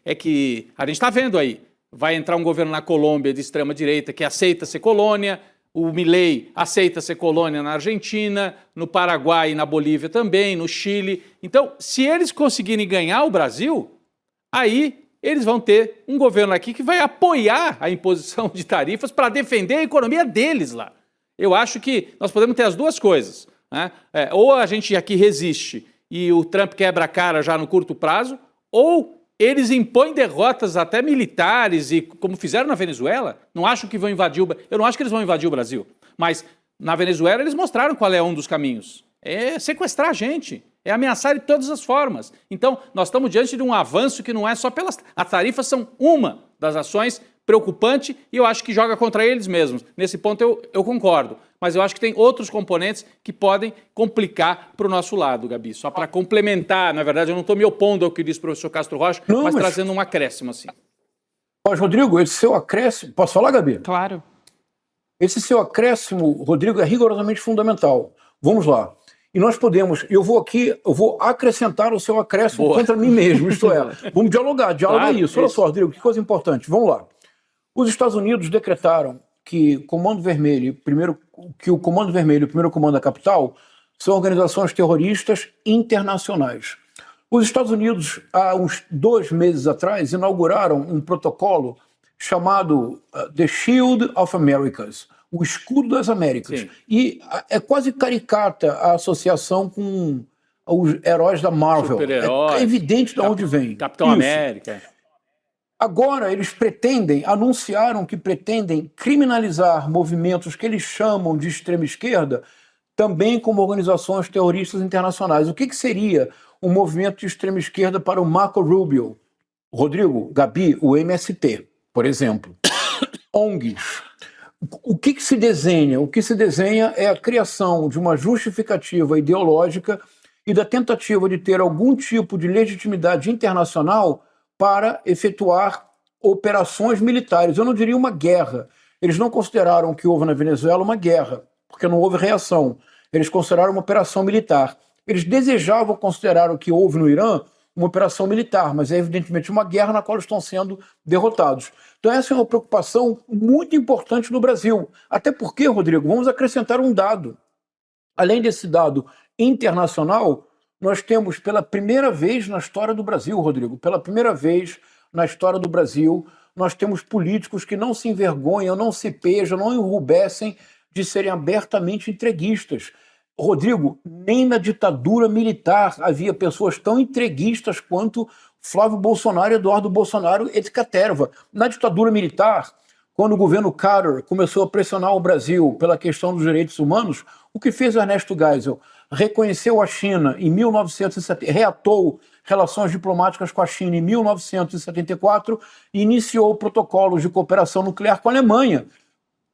é que a gente está vendo aí, vai entrar um governo na Colômbia de extrema-direita que aceita ser colônia, o Milei aceita ser colônia na Argentina, no Paraguai e na Bolívia também, no Chile. Então, se eles conseguirem ganhar o Brasil, aí eles vão ter um governo aqui que vai apoiar a imposição de tarifas para defender a economia deles lá. Eu acho que nós podemos ter as duas coisas, né? Ou a gente aqui resiste e o Trump quebra a cara já no curto prazo, ou eles impõem derrotas até militares, e como fizeram na Venezuela, não acho que vão invadir eu não acho que eles vão invadir o Brasil, mas na Venezuela eles mostraram qual é um dos caminhos. É sequestrar a gente, é ameaçar de todas as formas. Então, nós estamos diante de um avanço que não é só pelas... As tarifas são uma das ações preocupante e eu acho que joga contra eles mesmos. Nesse ponto eu concordo. Mas eu acho que tem outros componentes que podem complicar para o nosso lado, Gabi. Só para complementar, na verdade, eu não estou me opondo ao que disse o professor Castro Rocha, mas trazendo um acréscimo assim. Mas, Rodrigo, esse seu acréscimo... Posso falar, Gabi? Claro. Esse seu acréscimo, Rodrigo, é rigorosamente fundamental. Vamos lá. E nós podemos, eu vou acrescentar o seu acréscimo contra mim mesmo, isto é, vamos dialogar, diálogo é isso. Olha só, Rodrigo, que coisa importante, vamos lá. Os Estados Unidos decretaram que o Comando Vermelho e o Primeiro Comando da Capital são organizações terroristas internacionais. Os Estados Unidos, há uns 2 meses atrás, inauguraram um protocolo chamado The Shield of Americas, o Escudo das Américas. Sim. E é quase caricata a associação com os heróis da Marvel. É evidente de onde vem. Capitão América. Agora eles anunciaram que pretendem criminalizar movimentos que eles chamam de extrema esquerda também como organizações terroristas internacionais. O que seria um movimento de extrema esquerda para o Marco Rubio? Rodrigo, Gabi, o MST, por exemplo. ONGs. O que se desenha? O que se desenha é a criação de uma justificativa ideológica e da tentativa de ter algum tipo de legitimidade internacional para efetuar operações militares. Eu não diria uma guerra. Eles não consideraram o que houve na Venezuela uma guerra, porque não houve reação. Eles consideraram uma operação militar. Eles desejavam considerar o que houve no Irã uma operação militar, mas é evidentemente uma guerra na qual estão sendo derrotados. Então essa é uma preocupação muito importante no Brasil. Até porque, Rodrigo, vamos acrescentar um dado. Além desse dado internacional, nós temos pela primeira vez na história do Brasil, Rodrigo, pela primeira vez na história do Brasil, nós temos políticos que não se envergonham, não se pejam, não enrubescem de serem abertamente entreguistas. Rodrigo, nem na ditadura militar havia pessoas tão entreguistas quanto Flávio Bolsonaro, Eduardo Bolsonaro e Caterva. Na ditadura militar, quando o governo Carter começou a pressionar o Brasil pela questão dos direitos humanos, o que fez Ernesto Geisel? Reconheceu a China em 1970, reatou relações diplomáticas com a China em 1974 e iniciou protocolos de cooperação nuclear com a Alemanha,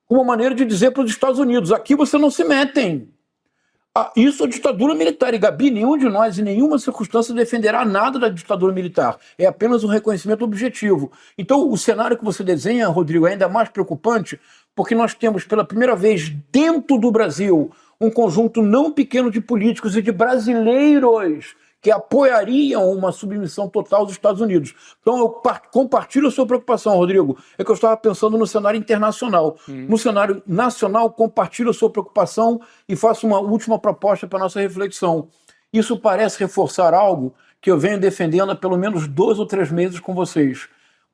uma maneira de dizer para os Estados Unidos, aqui você não se metem. Isso é ditadura militar. E, Gabi, nenhum de nós, em nenhuma circunstância, defenderá nada da ditadura militar. É apenas um reconhecimento objetivo. Então, o cenário que você desenha, Rodrigo, é ainda mais preocupante, porque nós temos, pela primeira vez, dentro do Brasil, um conjunto não pequeno de políticos e de brasileiros que apoiariam uma submissão total dos Estados Unidos. Então, eu compartilho a sua preocupação, Rodrigo. É que eu estava pensando no cenário internacional. No cenário nacional, compartilho a sua preocupação e faço uma última proposta para a nossa reflexão. Isso parece reforçar algo que eu venho defendendo há pelo menos 2 ou 3 meses com vocês.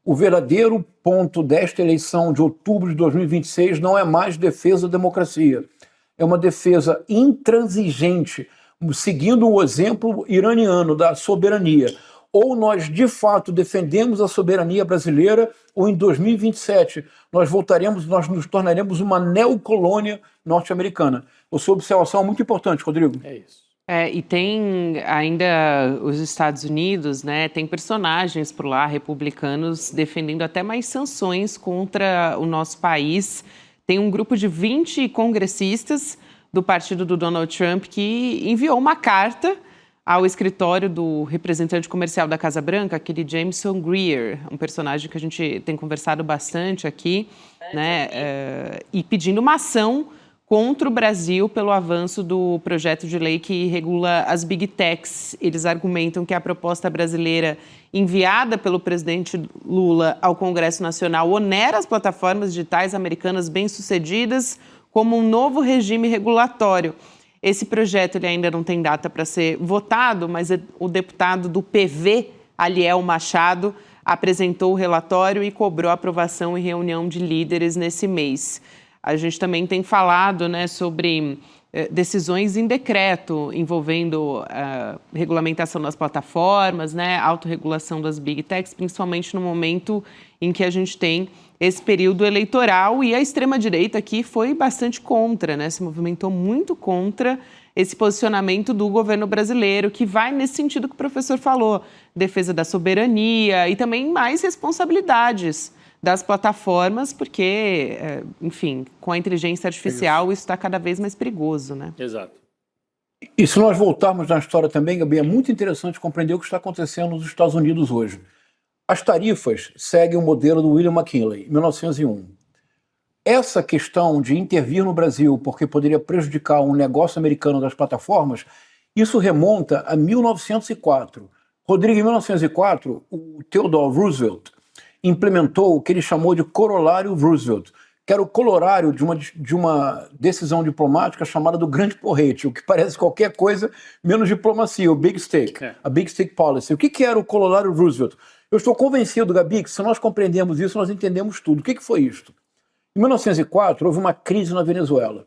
O verdadeiro ponto desta eleição de outubro de 2026 não é mais defesa da democracia. É uma defesa intransigente, seguindo o exemplo iraniano da soberania. Ou nós, de fato, defendemos a soberania brasileira, ou em 2027 nós nos tornaremos uma neocolônia norte-americana. A sua observação é muito importante, Rodrigo. É isso. E tem ainda os Estados Unidos, né? Tem personagens por lá, republicanos, defendendo até mais sanções contra o nosso país. Tem um grupo de 20 congressistas do partido do Donald Trump que enviou uma carta ao escritório do representante comercial da Casa Branca, aquele Jameson Greer, um personagem que a gente tem conversado bastante aqui, né? E pedindo uma ação contra o Brasil pelo avanço do projeto de lei que regula as Big Techs. Eles argumentam que a proposta brasileira enviada pelo presidente Lula ao Congresso Nacional onera as plataformas digitais americanas bem-sucedidas como um novo regime regulatório. Esse projeto ele ainda não tem data para ser votado, mas o deputado do PV, Aliel Machado, apresentou o relatório e cobrou aprovação em reunião de líderes nesse mês. A gente também tem falado, né, sobre decisões em decreto envolvendo regulamentação das plataformas, né, autorregulação das Big Techs, principalmente no momento em que a gente tem esse período eleitoral, e a extrema-direita aqui foi bastante contra, né, se movimentou muito contra esse posicionamento do governo brasileiro, que vai nesse sentido que o professor falou, defesa da soberania e também mais responsabilidades das plataformas, porque, enfim, com a inteligência artificial isso está cada vez mais perigoso, né? Exato. E se nós voltarmos na história também, Gabi, é muito interessante compreender o que está acontecendo nos Estados Unidos hoje. As tarifas seguem o modelo do William McKinley, em 1901. essa questão de intervir no Brasil porque poderia prejudicar um negócio americano das plataformas, isso remonta a 1904. Rodrigo, em 1904, o Theodore Roosevelt implementou o que ele chamou de corolário Roosevelt, que era o corolário de uma decisão diplomática chamada do Grande Porrete, o que parece qualquer coisa menos diplomacia, o Big Stick, a Big Stick Policy. O que era o corolário Roosevelt? Eu estou convencido, Gabi, que se nós compreendemos isso, nós entendemos tudo. O que foi isto? Em 1904, houve uma crise na Venezuela.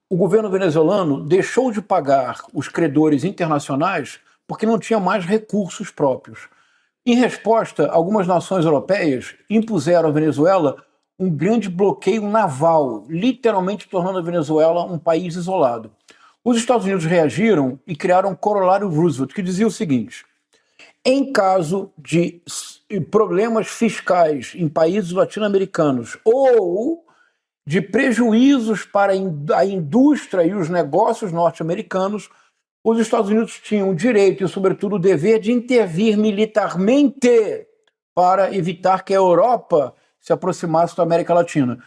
O governo venezuelano deixou de pagar os credores internacionais porque não tinha mais recursos próprios. Em resposta, algumas nações europeias impuseram à Venezuela um grande bloqueio naval, literalmente tornando a Venezuela um país isolado. Os Estados Unidos reagiram e criaram um corolário Roosevelt, que dizia o seguinte: em caso de problemas fiscais em países latino-americanos ou de prejuízos para a indústria e os negócios norte-americanos, os Estados Unidos tinham o direito e, sobretudo, o dever de intervir militarmente para evitar que a Europa se aproximasse da América Latina.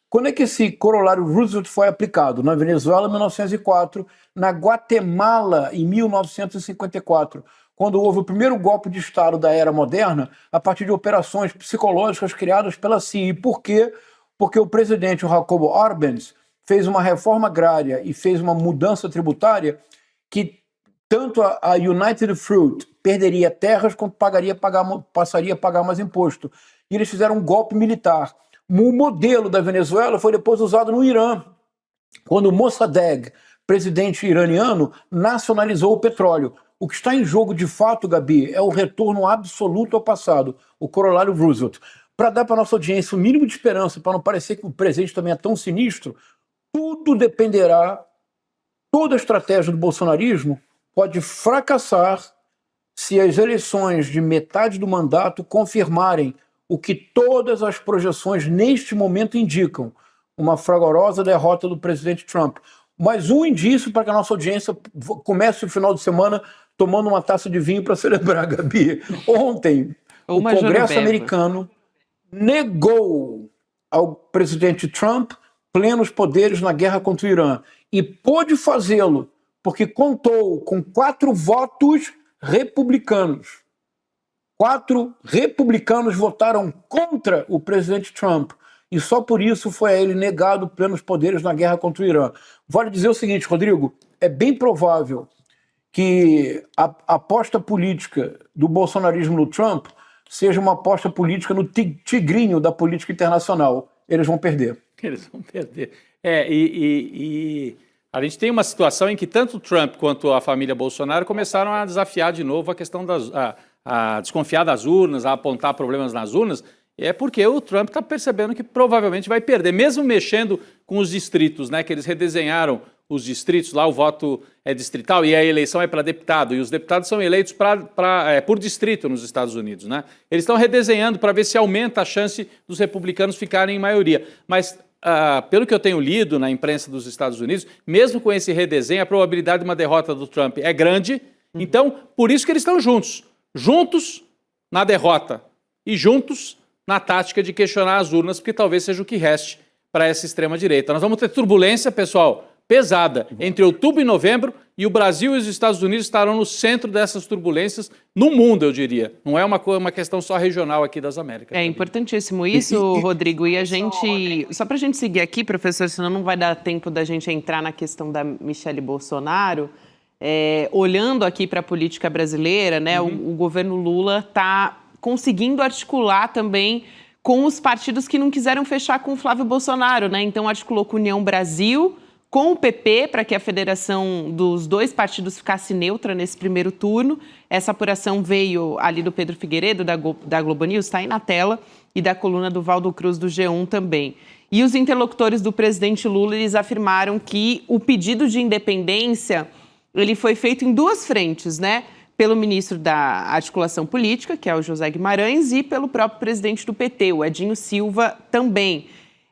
Quando é que esse corolário Roosevelt foi aplicado? Na Venezuela, em 1904, na Guatemala, em 1954, quando houve o primeiro golpe de Estado da era moderna, a partir de operações psicológicas criadas pela CIA. E por quê? Porque o presidente Jacobo Arbenz fez uma reforma agrária e fez uma mudança tributária que tanto a United Fruit perderia terras quanto passaria a pagar mais imposto. E eles fizeram um golpe militar. O modelo da Venezuela foi depois usado no Irã, quando o Mossadegh, presidente iraniano, nacionalizou o petróleo. O que está em jogo de fato, Gabi, é o retorno absoluto ao passado, o corolário Roosevelt. Para dar para a nossa audiência o mínimo de esperança, para não parecer que o presente também é tão sinistro, tudo dependerá, toda a estratégia do bolsonarismo pode fracassar se as eleições de metade do mandato confirmarem o que todas as projeções neste momento indicam, uma fragorosa derrota do presidente Trump. Mais um indício para que a nossa audiência comece o final de semana tomando uma taça de vinho para celebrar, Gabi. Ontem, o Congresso americano negou ao presidente Trump plenos poderes na guerra contra o Irã e pôde fazê-lo porque contou com 4 votos republicanos. 4 republicanos votaram contra o presidente Trump e só por isso foi a ele negado plenos poderes na guerra contra o Irã. Vale dizer o seguinte, Rodrigo, é bem provável que a aposta política do bolsonarismo no Trump seja uma aposta política no tigrinho da política internacional. Eles vão perder. Eles vão perder. E a gente tem uma situação em que tanto o Trump quanto a família Bolsonaro começaram a desafiar de novo a questão a desconfiar das urnas, a apontar problemas nas urnas, é porque o Trump está percebendo que provavelmente vai perder, mesmo mexendo com os distritos, né? Que eles redesenharam os distritos, lá o voto é distrital e a eleição é para deputado, e os deputados são eleitos por distrito nos Estados Unidos, né? Eles estão redesenhando para ver se aumenta a chance dos republicanos ficarem em maioria. Mas, pelo que eu tenho lido na imprensa dos Estados Unidos, mesmo com esse redesenho, a probabilidade de uma derrota do Trump é grande. Então, por isso que eles estão juntos. Juntos na derrota e juntos na tática de questionar as urnas, porque talvez seja o que reste para essa extrema-direita. Nós vamos ter turbulência, pessoal, pesada entre outubro e novembro, e o Brasil e os Estados Unidos estarão no centro dessas turbulências no mundo, eu diria. Não é uma questão só regional aqui das Américas. É importantíssimo isso, Rodrigo. E a gente, só para a gente seguir aqui, professor, senão não vai dar tempo da gente entrar na questão da Michelle Bolsonaro. Olhando aqui para a política brasileira, né, o governo Lula está conseguindo articular também com os partidos que não quiseram fechar com o Flávio Bolsonaro, né? Então articulou com a União Brasil, com o PP, para que a federação dos 2 partidos ficasse neutra nesse primeiro turno. Essa apuração veio ali do Pedro Figueiredo, da Globo News, está aí na tela, e da coluna do Valdo Cruz, do G1 também. E os interlocutores do presidente Lula, eles afirmaram que o pedido de independência ele foi feito em 2 frentes, né? Pelo ministro da Articulação Política, que é o José Guimarães, e pelo próprio presidente do PT, o Edinho Silva, também.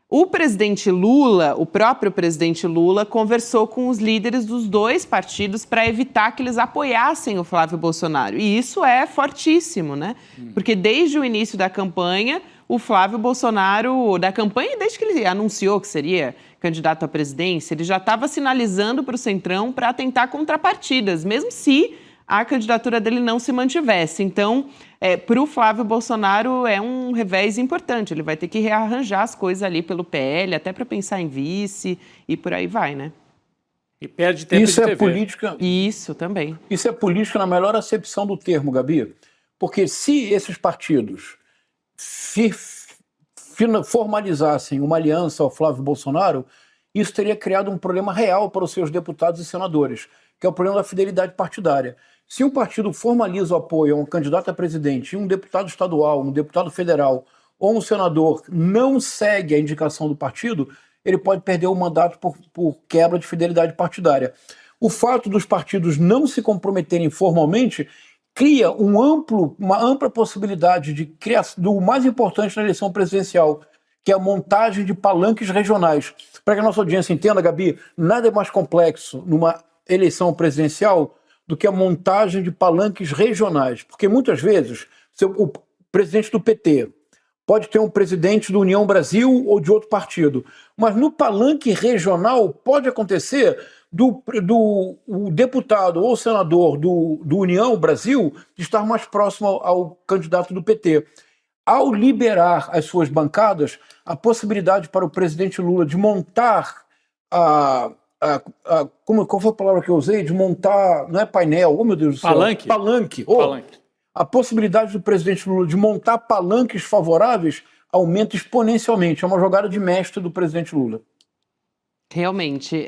O presidente Lula, o próprio presidente Lula, conversou com os líderes dos 2 partidos para evitar que eles apoiassem o Flávio Bolsonaro. E isso é fortíssimo, né? Porque desde o início da campanha, o Flávio Bolsonaro, da campanha, desde que ele anunciou que seria candidato à presidência, ele já estava sinalizando para o Centrão para tentar contrapartidas, mesmo se a candidatura dele não se mantivesse. Então, para o Flávio Bolsonaro é um revés importante. Ele vai ter que rearranjar as coisas ali pelo PL, até para pensar em vice e por aí vai, né? E perde tempo Isso de é TV. política. Isso também. Isso é política na melhor acepção do termo, Gabi. Porque se esses partidos formalizassem uma aliança ao Flávio Bolsonaro, isso teria criado um problema real para os seus deputados e senadores, que é o problema da fidelidade partidária. Se um partido formaliza o apoio a um candidato a presidente e um deputado estadual, um deputado federal ou um senador não segue a indicação do partido, ele pode perder o mandato por quebra de fidelidade partidária. O fato dos partidos não se comprometerem formalmente cria uma ampla possibilidade de criação do mais importante na eleição presidencial, que é a montagem de palanques regionais. Para que a nossa audiência entenda, Gabi, nada é mais complexo numa eleição presidencial do que a montagem de palanques regionais. Porque muitas vezes o presidente do PT pode ter um presidente do União Brasil ou de outro partido, mas no palanque regional pode acontecer o deputado ou senador do União Brasil de estar mais próximo ao candidato do PT. Ao liberar as suas bancadas, a possibilidade para o presidente Lula de montar qual foi a palavra que eu usei? De montar, não é painel, oh meu Deus do céu. Palanque. Palanque. Palanque. A possibilidade do presidente Lula de montar palanques favoráveis aumenta exponencialmente. É uma jogada de mestre do presidente Lula. Realmente.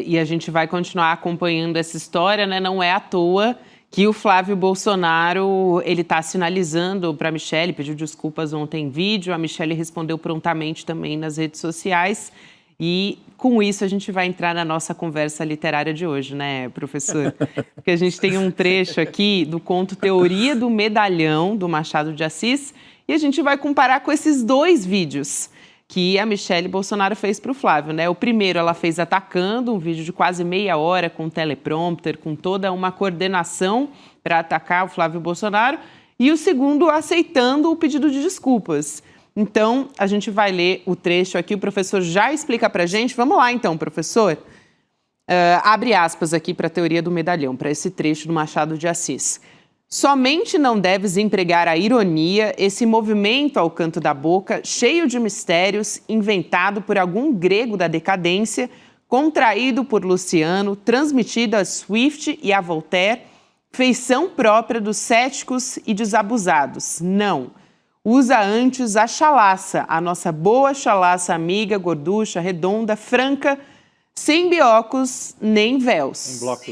E a gente vai continuar acompanhando essa história, né? Não é à toa que o Flávio Bolsonaro ele está sinalizando para a Michelle, pediu desculpas ontem em vídeo, a Michelle respondeu prontamente também nas redes sociais. E com isso a gente vai entrar na nossa conversa literária de hoje, né, professor? Porque a gente tem um trecho aqui do conto Teoria do Medalhão, do Machado de Assis, e a gente vai comparar com esses dois vídeos que a Michelle Bolsonaro fez para o Flávio, né? O primeiro ela fez atacando, um vídeo de quase meia hora com teleprompter, com toda uma coordenação para atacar o Flávio Bolsonaro, e o segundo aceitando o pedido de desculpas. Então, a gente vai ler o trecho aqui, o professor já explica para a gente. Vamos lá, então, professor. Abre aspas aqui para a Teoria do Medalhão, para esse trecho do Machado de Assis. Somente não deves empregar a ironia, esse movimento ao canto da boca, cheio de mistérios, inventado por algum grego da decadência, contraído por Luciano, transmitido a Swift e a Voltaire, feição própria dos céticos e desabusados. Não. Usa antes a chalaça, a nossa boa chalaça amiga, gorducha, redonda, franca, sem biocos nem véus. Em bloco.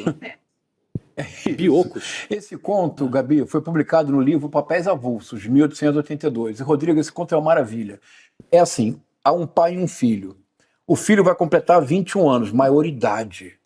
Biocos. Esse conto, Gabi, foi publicado no livro Papéis Avulsos, de 1882. E, Rodrigo, esse conto é uma maravilha. É assim, há um pai e um filho. O filho vai completar 21 anos, maioridade.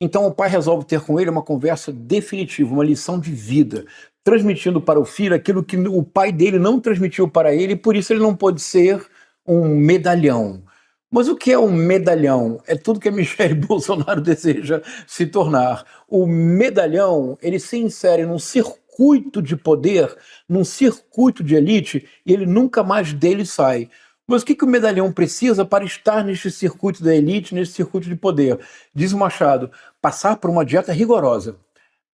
Então o pai resolve ter com ele uma conversa definitiva, uma lição de vida, transmitindo para o filho aquilo que o pai dele não transmitiu para ele, e por isso ele não pôde ser um medalhão. Mas o que é um medalhão? É tudo que a Michelle Bolsonaro deseja se tornar. O medalhão, ele se insere num circuito de poder, num circuito de elite, e ele nunca mais dele sai. Mas o que o medalhão precisa para estar neste circuito da elite, neste circuito de poder? Diz o Machado, passar por uma dieta rigorosa.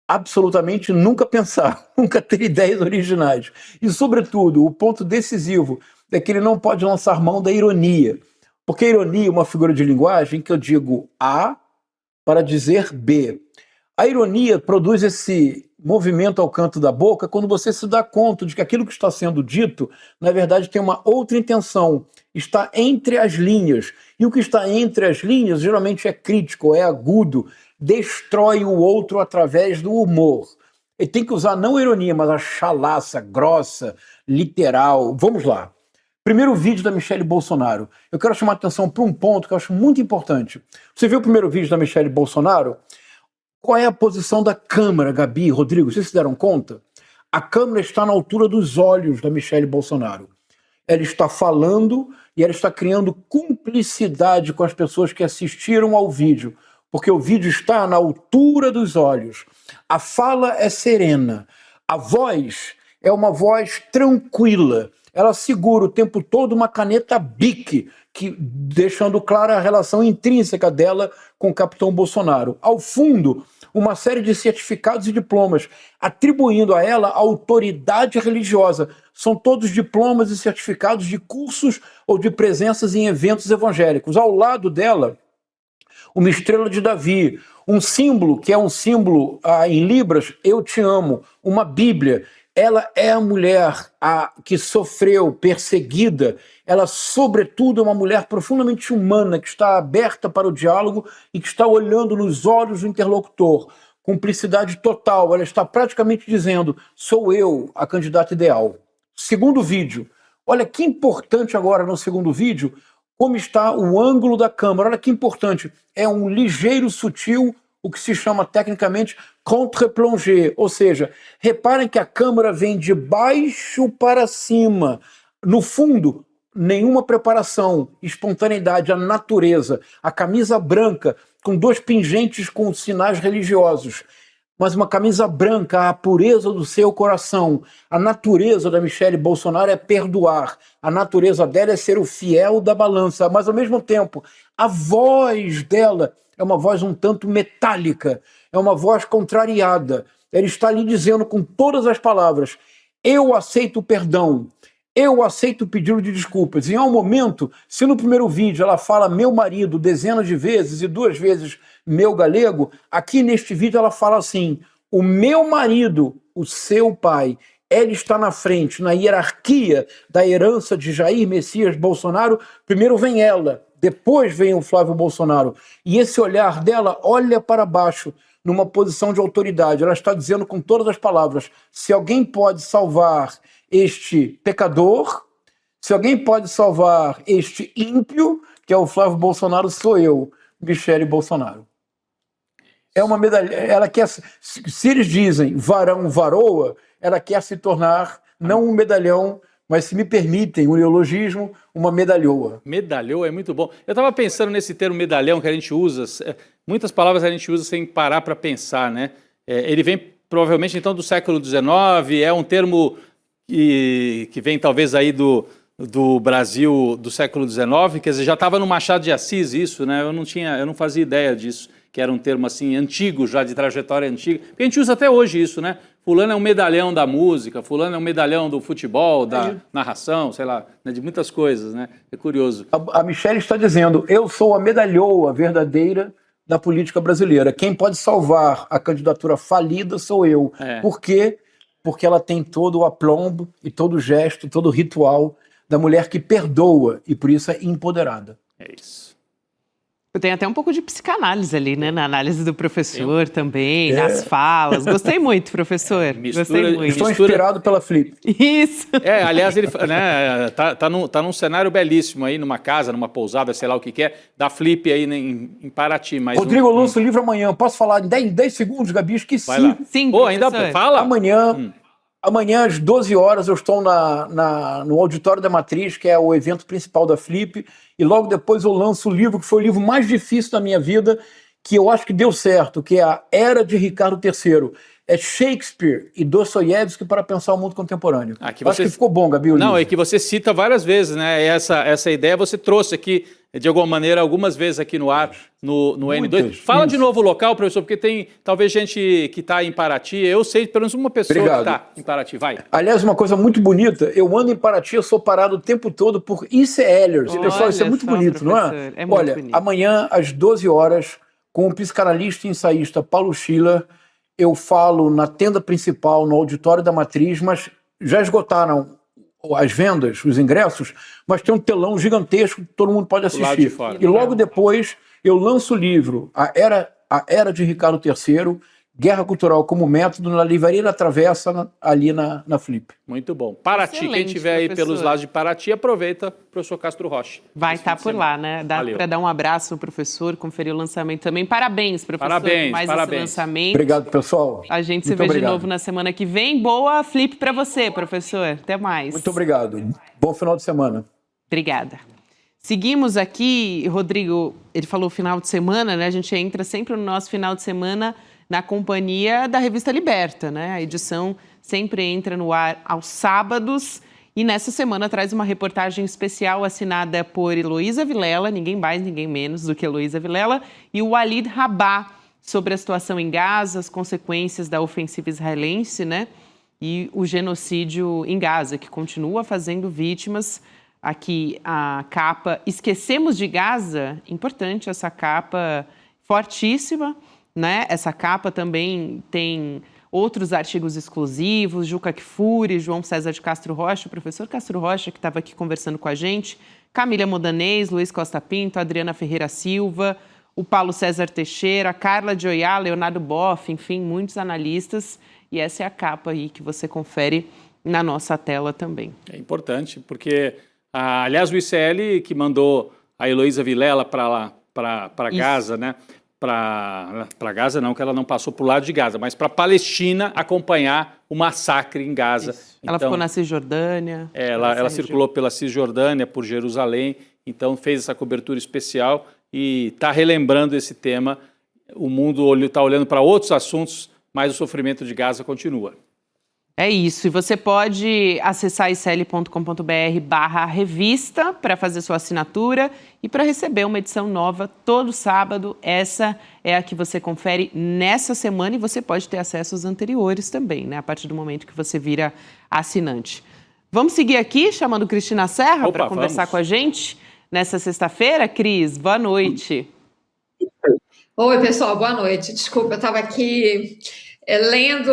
Absolutamente nunca pensar, nunca ter ideias originais. E, sobretudo, o ponto decisivo é que ele não pode lançar mão da ironia. Porque a ironia é uma figura de linguagem que eu digo A para dizer B. A ironia produz esse movimento ao canto da boca quando você se dá conta de que aquilo que está sendo dito, na verdade, tem uma outra intenção. Está entre as linhas. E o que está entre as linhas geralmente é crítico, é agudo, destrói o outro através do humor. Ele tem que usar não a ironia, mas a chalaça grossa, literal. Vamos lá. Primeiro vídeo da Michelle Bolsonaro. Eu quero chamar a atenção para um ponto que eu acho muito importante. Você viu o primeiro vídeo da Michelle Bolsonaro? Qual é a posição da câmera, Gabi, Rodrigo? Vocês se deram conta? A câmera está na altura dos olhos da Michelle Bolsonaro. Ela está falando e ela está criando cumplicidade com as pessoas que assistiram ao vídeo, porque o vídeo está na altura dos olhos. A fala é serena. A voz é uma voz tranquila. ela segura o tempo todo uma caneta Bic, deixando clara a relação intrínseca dela com o capitão Bolsonaro. Ao fundo, uma série de certificados e diplomas, atribuindo a ela autoridade religiosa. São todos diplomas e certificados de cursos ou de presenças em eventos evangélicos. Ao lado dela, uma estrela de Davi, um símbolo, que é um símbolo em Libras, eu te amo, uma Bíblia. Ela é a mulher que sofreu, perseguida. Ela, sobretudo, é uma mulher profundamente humana, que está aberta para o diálogo e que está olhando nos olhos do interlocutor. Cumplicidade total. Ela está praticamente dizendo, sou eu a candidata ideal. Segundo vídeo. Olha que importante agora no segundo vídeo, como está o ângulo da câmera. Olha que importante. É um ligeiro, sutil, o que se chama tecnicamente contre-plongée, ou seja, reparem que a câmera vem de baixo para cima. No fundo, nenhuma preparação, espontaneidade, a natureza, a camisa branca com 2 pingentes com sinais religiosos, mas uma camisa branca, a pureza do seu coração. A natureza da Michelle Bolsonaro é perdoar, a natureza dela é ser o fiel da balança, mas ao mesmo tempo, a voz dela é uma voz um tanto metálica, é uma voz contrariada. Ela está ali dizendo com todas as palavras, eu aceito o perdão, eu aceito o pedido de desculpas. E há um momento, se no primeiro vídeo ela fala meu marido dezenas de vezes e 2 vezes meu galego, aqui neste vídeo ela fala assim, o meu marido, o seu pai, ele está na frente, na hierarquia da herança de Jair Messias Bolsonaro, primeiro vem ela, depois vem o Flávio Bolsonaro. E esse olhar dela olha para baixo, numa posição de autoridade. Ela está dizendo com todas as palavras, se alguém pode salvar este pecador, se alguém pode salvar este ímpio, que é o Flávio Bolsonaro, sou eu, Michelle Bolsonaro. É uma medalha, ela quer, se eles dizem varão, varoa, ela quer se tornar não um medalhão, mas, se me permitem o neologismo, uma medalhoa. Medalhoa é muito bom. Eu estava pensando nesse termo medalhão que a gente usa, muitas palavras a gente usa sem parar para pensar, né? Ele vem provavelmente então do século XIX, é um termo que vem talvez aí do Brasil do século XIX, quer dizer, já estava no Machado de Assis isso, né? Eu não fazia ideia disso, que era um termo assim antigo, já de trajetória antiga. Porque a gente usa até hoje isso, né? Fulano é um medalhão da música, fulano é um medalhão do futebol, da narração, sei lá, né, de muitas coisas, né? É curioso. A Michelle está dizendo, eu sou a medalhoa verdadeira da política brasileira. Quem pode salvar a candidatura falida sou eu. Por quê? Porque ela tem todo o aplombo e todo o gesto, todo o ritual da mulher que perdoa e por isso é empoderada. É isso. Tem até um pouco de psicanálise ali, né? Na análise do professor também, nas falas. Gostei muito, professor. Gostei muito. Estou inspirado pela Flip. Isso. Aliás, ele né, tá num cenário belíssimo aí, numa casa, numa pousada, sei lá o que é, da Flip aí em Paraty. Mas Rodrigo, eu lanço o livro amanhã. Posso falar em 10 segundos, Gabi? Esqueci. Vai lá. Sim, ainda fala? Amanhã, às 12 horas, eu estou no Auditório da Matriz, que é o evento principal da Flip, e logo depois eu lanço o livro, que foi o livro mais difícil da minha vida, que eu acho que deu certo, que é A Era de Ricardo III. É Shakespeare e Dostoiévski para pensar o mundo contemporâneo. Acho que ficou bom, Gabi, o livro. Não, é que você cita várias vezes, né? Essa ideia você trouxe aqui, de alguma maneira, algumas vezes aqui no ar, no N2. Fala de novo o local, professor, porque tem talvez gente que está em Paraty. Eu sei pelo menos uma pessoa que está em Paraty. Vai. Aliás, uma coisa muito bonita, eu ando em Paraty, eu sou parado o tempo todo por ICLers. Pessoal, isso é muito bonito, não é? Olha, bonito. Amanhã, às 12 horas, com o psicanalista e ensaísta Paulo Schiller, eu falo na tenda principal, no Auditório da Matriz, mas já esgotaram as vendas, os ingressos, mas tem um telão gigantesco que todo mundo pode assistir. E logo depois eu lanço o livro A Era de Ricardo III, Guerra Cultural como Método, na Livraria da Travessa, ali na Flip. Muito bom. Paraty, excelente, quem estiver aí pelos lados de Paraty, aproveita, professor Castro Rocha. Vai estar por lá, né? Dá para dar um abraço ao professor, conferir o lançamento também. Parabéns, professor, parabéns, por mais esse lançamento. Obrigado, pessoal. A gente se vê de novo na semana que vem. Boa Flip para você, professor. Até mais. Muito obrigado. Bom final de semana. Obrigada. Seguimos aqui, Rodrigo, ele falou final de semana, né? A gente entra sempre no nosso final de semana na companhia da revista Liberta, né? A edição sempre entra no ar aos sábados E nessa semana traz uma reportagem especial assinada por Heloísa Vilela, ninguém mais, ninguém menos do que Heloísa Vilela, e o Walid Rabah, sobre a situação em Gaza, as consequências da ofensiva israelense, né? E o genocídio em Gaza, que continua fazendo vítimas. Aqui a capa Esquecemos de Gaza, importante essa capa, fortíssima, né? Essa capa também tem outros artigos exclusivos, Juca Kfouri, João César de Castro Rocha, o professor Castro Rocha, que estava aqui conversando com a gente, Camila Modanês, Luiz Costa Pinto, Adriana Ferreira Silva, o Paulo César Teixeira, Carla de Oiá, Leonardo Boff, enfim, muitos analistas. E essa é a capa aí que você confere na nossa tela também. É importante, porque, aliás, o ICL que mandou a Heloísa Vilela para Gaza, né? Para Gaza não, que ela não passou para o lado de Gaza, mas para a Palestina acompanhar o massacre em Gaza. Ela ficou na Cisjordânia. Ela circulou pela Cisjordânia, por Jerusalém, então fez essa cobertura especial e está relembrando esse tema. O mundo está olhando para outros assuntos, mas o sofrimento de Gaza continua. É isso, e você pode acessar icl.com.br/revista para fazer sua assinatura e para receber uma edição nova todo sábado. Essa é a que você confere nessa semana e você pode ter acesso aos anteriores também, né? A partir do momento que você vira assinante. Vamos seguir aqui, chamando Cristina Serra para conversar com a gente nessa sexta-feira. Cris, boa noite. Oi, pessoal, boa noite. Desculpa, eu estava aqui lendo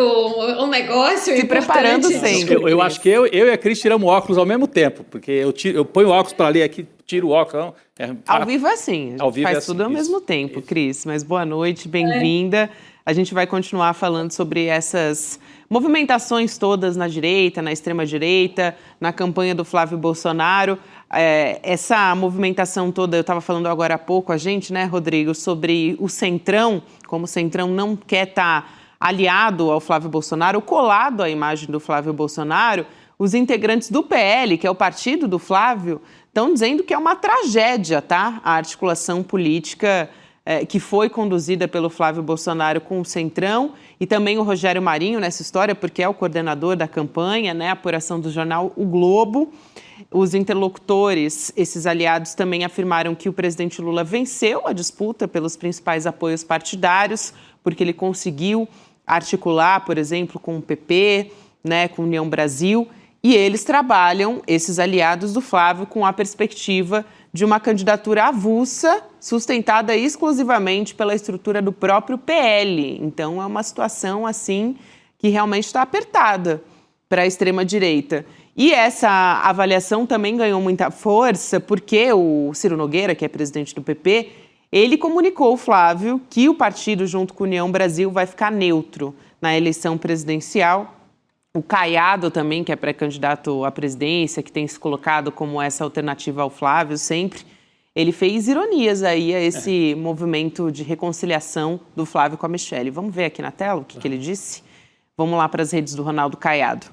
um negócio se preparando sempre. Eu acho que eu e a Cris tiramos óculos ao mesmo tempo, porque eu ponho óculos para ler aqui, tiro o óculos. Ao vivo é assim, a gente faz tudo ao mesmo tempo, Cris. Mas boa noite, bem-vinda. A gente vai continuar falando sobre essas movimentações todas na direita, na extrema-direita, na campanha do Flávio Bolsonaro. Essa movimentação toda, eu estava falando agora há pouco, a gente, né, Rodrigo, sobre o Centrão, como o Centrão não quer estar aliado ao Flávio Bolsonaro, colado à imagem do Flávio Bolsonaro, os integrantes do PL, que é o partido do Flávio, estão dizendo que é uma tragédia, tá? A articulação política que foi conduzida pelo Flávio Bolsonaro com o Centrão e também o Rogério Marinho nessa história, porque é o coordenador da campanha, né? A apuração do jornal O Globo. Os interlocutores, esses aliados, também afirmaram que o presidente Lula venceu a disputa pelos principais apoios partidários, porque ele conseguiu articular, por exemplo, com o PP, né, com a União Brasil, e eles trabalham, esses aliados do Flávio, com a perspectiva de uma candidatura avulsa, sustentada exclusivamente pela estrutura do próprio PL. Então, é uma situação, assim, que realmente está apertada para a extrema-direita. E essa avaliação também ganhou muita força porque o Ciro Nogueira, que é presidente do PP, ele comunicou ao Flávio que o partido, junto com a União Brasil, vai ficar neutro na eleição presidencial. O Caiado também, que é pré-candidato à presidência, que tem se colocado como essa alternativa ao Flávio sempre, ele fez ironias aí a esse movimento de reconciliação do Flávio com a Michelle. Vamos ver aqui na tela o que ele disse? Vamos lá para as redes do Ronaldo Caiado.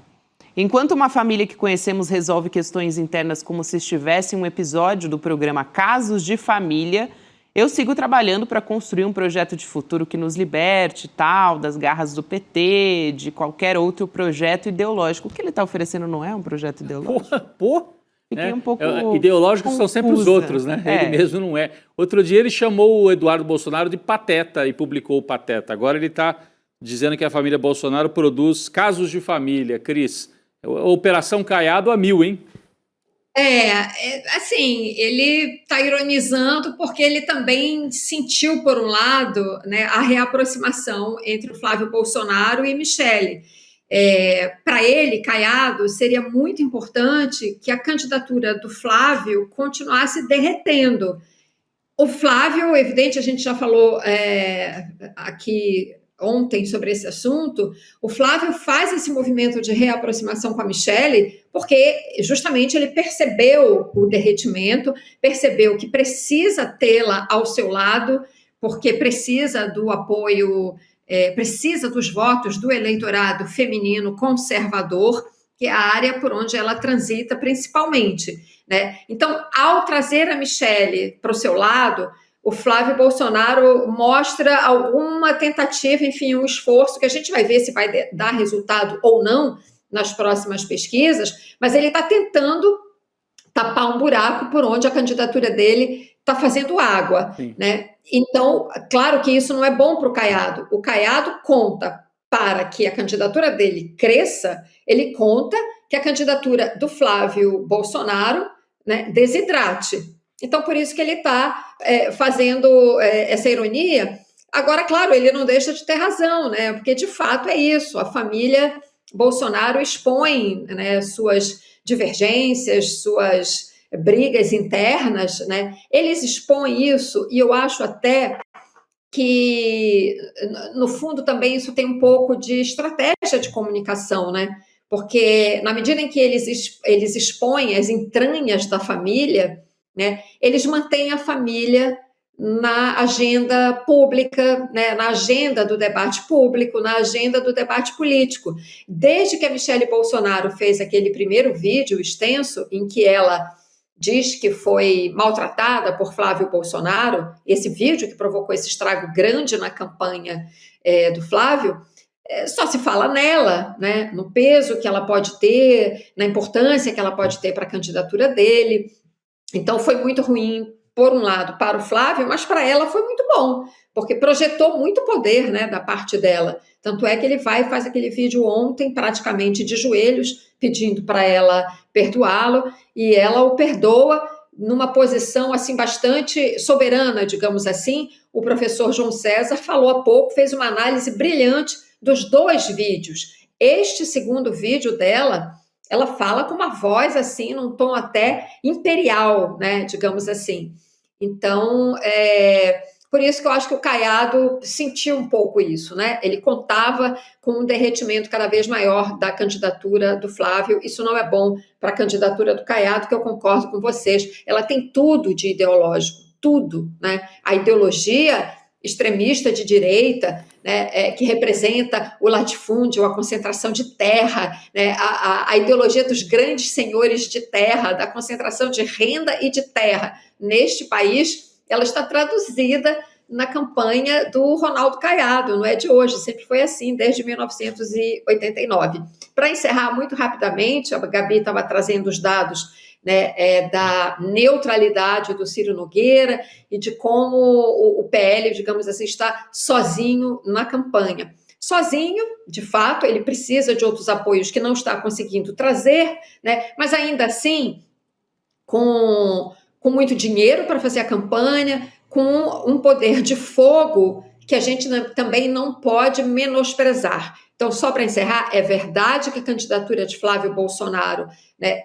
Enquanto uma família que conhecemos resolve questões internas como se estivesse em um episódio do programa Casos de Família, eu sigo trabalhando para construir um projeto de futuro que nos liberte, tal, das garras do PT, de qualquer outro projeto ideológico. O que ele está oferecendo não é um projeto ideológico? Fiquei um pouco ideológicos confusa. São sempre os outros, né? Ele mesmo não é. Outro dia ele chamou o Eduardo Bolsonaro de pateta e publicou o pateta. Agora ele está dizendo que a família Bolsonaro produz casos de família. Cris, Operação Caiado a 1000, hein? Assim, ele está ironizando porque ele também sentiu, por um lado, né, a reaproximação entre o Flávio Bolsonaro e Michelle. Para ele, Caiado, seria muito importante que a candidatura do Flávio continuasse derretendo. O Flávio, evidente, a gente já falou aqui ontem sobre esse assunto, o Flávio faz esse movimento de reaproximação com a Michelle porque justamente ele percebeu o derretimento, percebeu que precisa tê-la ao seu lado, porque precisa do apoio, precisa dos votos do eleitorado feminino conservador, que é a área por onde ela transita principalmente, né? Então, ao trazer a Michelle para o seu lado, o Flávio Bolsonaro mostra alguma tentativa, enfim, um esforço que a gente vai ver se vai dar resultado ou não, nas próximas pesquisas, mas ele está tentando tapar um buraco por onde a candidatura dele está fazendo água, né? Então, claro que isso não é bom para o Caiado. O Caiado conta para que a candidatura dele cresça, ele conta que a candidatura do Flávio Bolsonaro, né, desidrate. Então, por isso que ele está fazendo essa ironia. Agora, claro, ele não deixa de ter razão, né? Porque, de fato, é isso. A família Bolsonaro expõe, né, suas divergências, suas brigas internas, né? Eles expõem isso, e eu acho até que, no fundo, também isso tem um pouco de estratégia de comunicação, né? Porque, na medida em que eles expõem as entranhas da família, né, eles mantêm a família na agenda pública, né, na agenda do debate público, na agenda do debate político. Desde que a Michelle Bolsonaro fez aquele primeiro vídeo extenso, em que ela diz que foi maltratada por Flávio Bolsonaro, esse vídeo que provocou esse estrago grande na campanha do Flávio, só se fala nela, né, no peso que ela pode ter, na importância que ela pode ter para a candidatura dele. Então foi muito ruim, por um lado, para o Flávio, mas para ela foi muito bom, porque projetou muito poder, né, da parte dela. Tanto é que ele vai e faz aquele vídeo ontem, praticamente de joelhos, pedindo para ela perdoá-lo, e ela o perdoa numa posição assim bastante soberana, digamos assim. O professor João César falou há pouco, fez uma análise brilhante dos 2 vídeos. Este segundo vídeo dela, ela fala com uma voz assim, num tom até imperial, né, digamos assim. Então, por isso que eu acho que o Caiado sentiu um pouco isso, né? Ele contava com um derretimento cada vez maior da candidatura do Flávio. Isso não é bom para a candidatura do Caiado, que eu concordo com vocês. Ela tem tudo de ideológico, tudo, né? A ideologia extremista de direita, né, que representa o latifúndio, a concentração de terra, né, a ideologia dos grandes senhores de terra, da concentração de renda e de terra neste país, ela está traduzida na campanha do Ronaldo Caiado, não é de hoje, sempre foi assim, desde 1989. Para encerrar muito rapidamente, a Gabi estava trazendo os dados, né, da neutralidade do Ciro Nogueira e de como o PL, digamos assim, está sozinho na campanha. Sozinho, de fato, ele precisa de outros apoios que não está conseguindo trazer, né, mas ainda assim, com muito dinheiro para fazer a campanha, com um poder de fogo que a gente também não pode menosprezar. Então, só para encerrar, é verdade que a candidatura de Flávio Bolsonaro, né,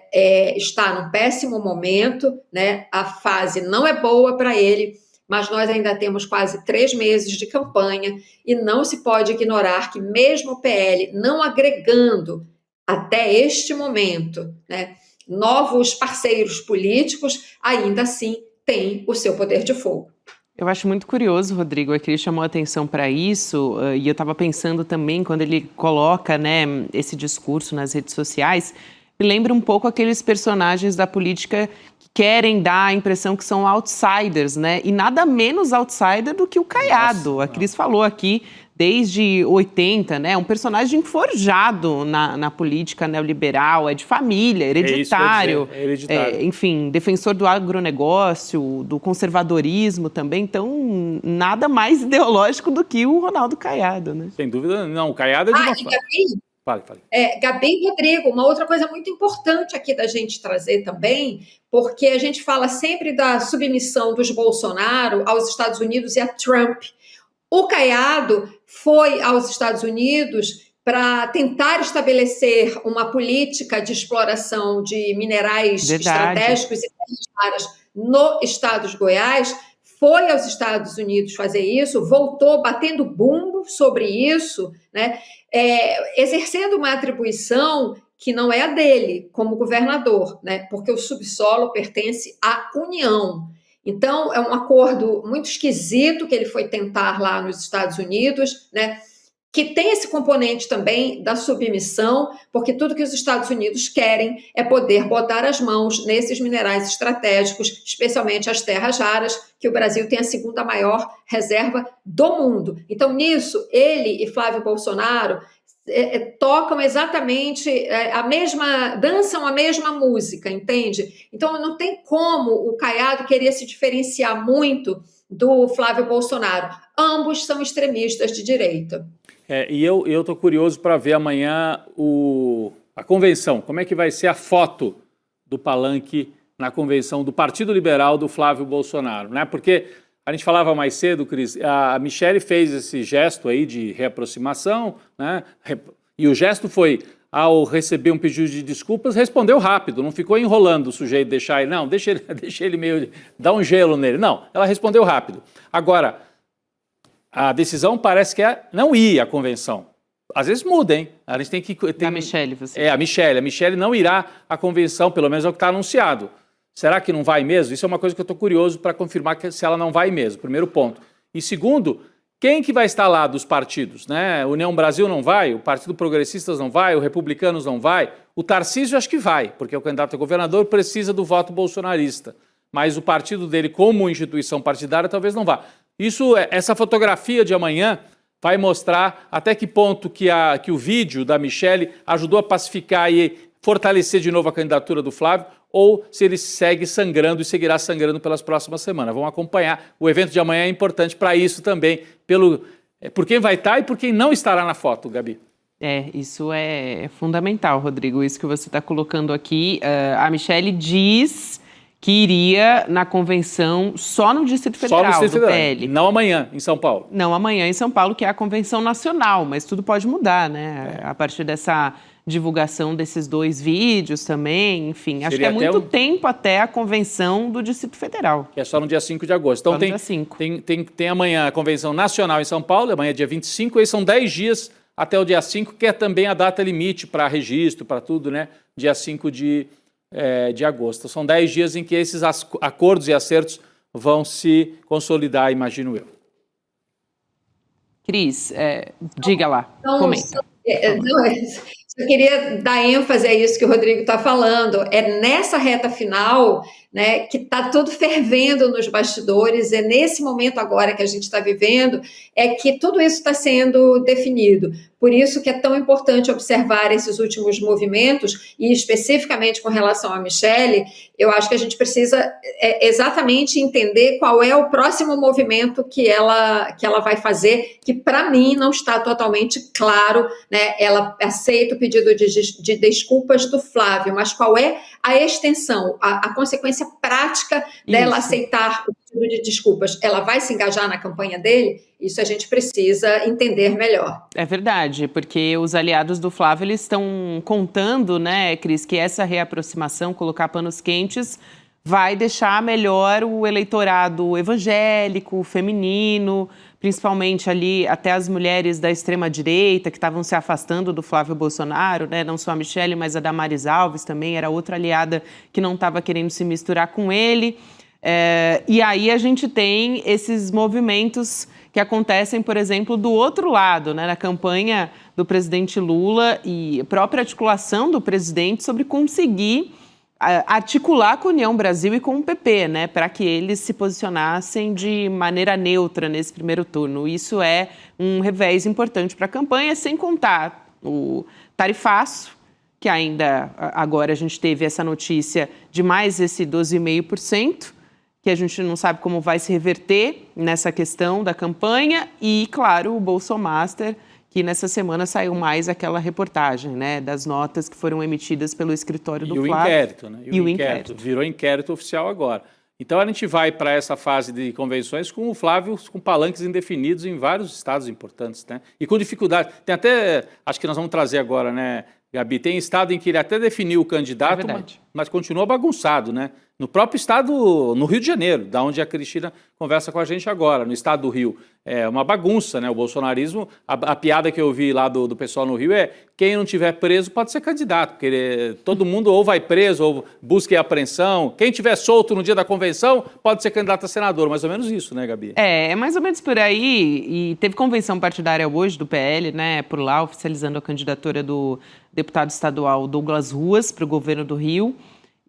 está num péssimo momento, né, a fase não é boa para ele, mas nós ainda temos quase 3 meses de campanha e não se pode ignorar que mesmo o PL não agregando até este momento, né, novos parceiros políticos, ainda assim tem o seu poder de fogo. Eu acho muito curioso, Rodrigo, é que ele chamou a atenção para isso, e eu estava pensando também, quando ele coloca, né, esse discurso nas redes sociais, me lembra um pouco aqueles personagens da política que querem dar a impressão que são outsiders, né? E nada menos outsider do que o Caiado. Nossa, a Cris falou aqui, desde 80, né? Um personagem forjado na política neoliberal, é de família, hereditário. Hereditário. Enfim, defensor do agronegócio, do conservadorismo também. Então, nada mais ideológico do que o Ronaldo Caiado, né? Sem dúvida, não. O Caiado é de uma... Fale. Gabi e Rodrigo, uma outra coisa muito importante aqui da gente trazer também, porque a gente fala sempre da submissão dos Bolsonaro aos Estados Unidos e a Trump. O Caiado foi aos Estados Unidos para tentar estabelecer uma política de exploração de minerais estratégicos e terras raras no estado de Goiás, foi aos Estados Unidos fazer isso, voltou batendo bumbo sobre isso, né, exercendo uma atribuição que não é a dele como governador, né, porque o subsolo pertence à União. Então, é um acordo muito esquisito que ele foi tentar lá nos Estados Unidos, né, que tem esse componente também da submissão, porque tudo que os Estados Unidos querem é poder botar as mãos nesses minerais estratégicos, especialmente as terras raras, que o Brasil tem a 2ª maior reserva do mundo. Então, nisso, ele e Flávio Bolsonaro tocam exatamente dançam a mesma música, entende? Então não tem como o Caiado querer se diferenciar muito do Flávio Bolsonaro. Ambos são extremistas de direita. E eu estou curioso para ver amanhã a convenção. Como é que vai ser a foto do Palanque na convenção do Partido Liberal do Flávio Bolsonaro, né? Porque a gente falava mais cedo, Cris, a Michelle fez esse gesto aí de reaproximação, né? E o gesto foi, ao receber um pedido de desculpas, respondeu rápido, não ficou enrolando o sujeito, deixa ele meio, dá um gelo nele. Não, ela respondeu rápido. Agora, a decisão parece que é não ir à convenção. Às vezes muda, hein? A gente tem que... A Michelle, você... A Michelle não irá à convenção, pelo menos é o que está anunciado. Será que não vai mesmo? Isso é uma coisa que eu estou curioso para confirmar se ela não vai mesmo, primeiro ponto. E segundo, quem que vai estar lá dos partidos, né? União Brasil não vai, o Partido Progressistas não vai, o Republicanos não vai, o Tarcísio acho que vai, porque o candidato a governador precisa do voto bolsonarista, mas o partido dele como instituição partidária talvez não vá. Essa fotografia de amanhã vai mostrar até que ponto que o vídeo da Michelle ajudou a pacificar e fortalecer de novo a candidatura do Flávio, ou se ele segue sangrando e seguirá sangrando pelas próximas semanas. Vamos acompanhar. O evento de amanhã é importante para isso também, por quem vai estar e por quem não estará na foto, Gabi. Isso é fundamental, Rodrigo, isso que você está colocando aqui. A Michelle diz que iria na convenção só no Distrito Federal, do PL. Não amanhã, em São Paulo. Não amanhã em São Paulo, que é a convenção nacional, mas tudo pode mudar, né? A partir dessa divulgação desses 2 vídeos também, enfim. Acho que é muito tempo até a convenção do Distrito Federal. Que é só no dia 5 de agosto. Então tem amanhã a convenção nacional em São Paulo, amanhã é dia 25, e são 10 dias até o dia 5, que é também a data limite para registro, para tudo, né? Dia 5 de agosto. São 10 dias em que esses acordos e acertos vão se consolidar, imagino eu. Cris, diga lá, comenta. Eu queria dar ênfase a isso que o Rodrigo está falando. É nessa reta final, né, que está tudo fervendo nos bastidores, é nesse momento agora que a gente está vivendo, é que tudo isso está sendo definido. Por isso que é tão importante observar esses últimos movimentos, e especificamente com relação a Michelle, eu acho que a gente precisa exatamente entender qual é o próximo movimento que ela vai fazer, que para mim não está totalmente claro, né? Ela aceita o pedido de desculpas do Flávio, mas qual é a extensão, a consequência prática dela aceitar o pedido de desculpas? Ela vai se engajar na campanha dele? Isso a gente precisa entender melhor. É verdade, porque os aliados do Flávio eles estão contando, né, Cris, que essa reaproximação, colocar panos quentes, vai deixar melhor o eleitorado evangélico, feminino, principalmente ali até as mulheres da extrema-direita que estavam se afastando do Flávio Bolsonaro, né? Não só a Michelle, mas a Damares Alves também, era outra aliada que não estava querendo se misturar com ele. E aí a gente tem esses movimentos que acontecem, por exemplo, do outro lado, né, na campanha do presidente Lula e a própria articulação do presidente sobre conseguir articular com a União Brasil e com o PP, né, para que eles se posicionassem de maneira neutra nesse primeiro turno. Isso é um revés importante para a campanha, sem contar o tarifaço, que ainda agora a gente teve essa notícia de mais esse 12,5%, que a gente não sabe como vai se reverter nessa questão da campanha, e, claro, o Bolsomaster, que nessa semana saiu mais aquela reportagem, né, das notas que foram emitidas pelo escritório do Flávio. E o inquérito, né? E o inquérito. Virou inquérito oficial agora. Então a gente vai para essa fase de convenções com o Flávio com palanques indefinidos em vários estados importantes, né? E com dificuldade. Tem até, acho que nós vamos trazer agora, né, Gabi, tem estado em que ele até definiu o candidato, mas continua bagunçado, né? No próprio estado, no Rio de Janeiro, da onde a Cristina conversa com a gente agora, no estado do Rio. É uma bagunça, né? O bolsonarismo, a piada que eu vi lá do pessoal no Rio é quem não tiver preso pode ser candidato, porque todo mundo ou vai preso ou busca apreensão. Quem tiver solto no dia da convenção pode ser candidato a senador, mais ou menos isso, né, Gabi? É mais ou menos por aí, e teve convenção partidária hoje do PL, né, por lá, oficializando a candidatura do deputado estadual Douglas Ruas para o governo do Rio.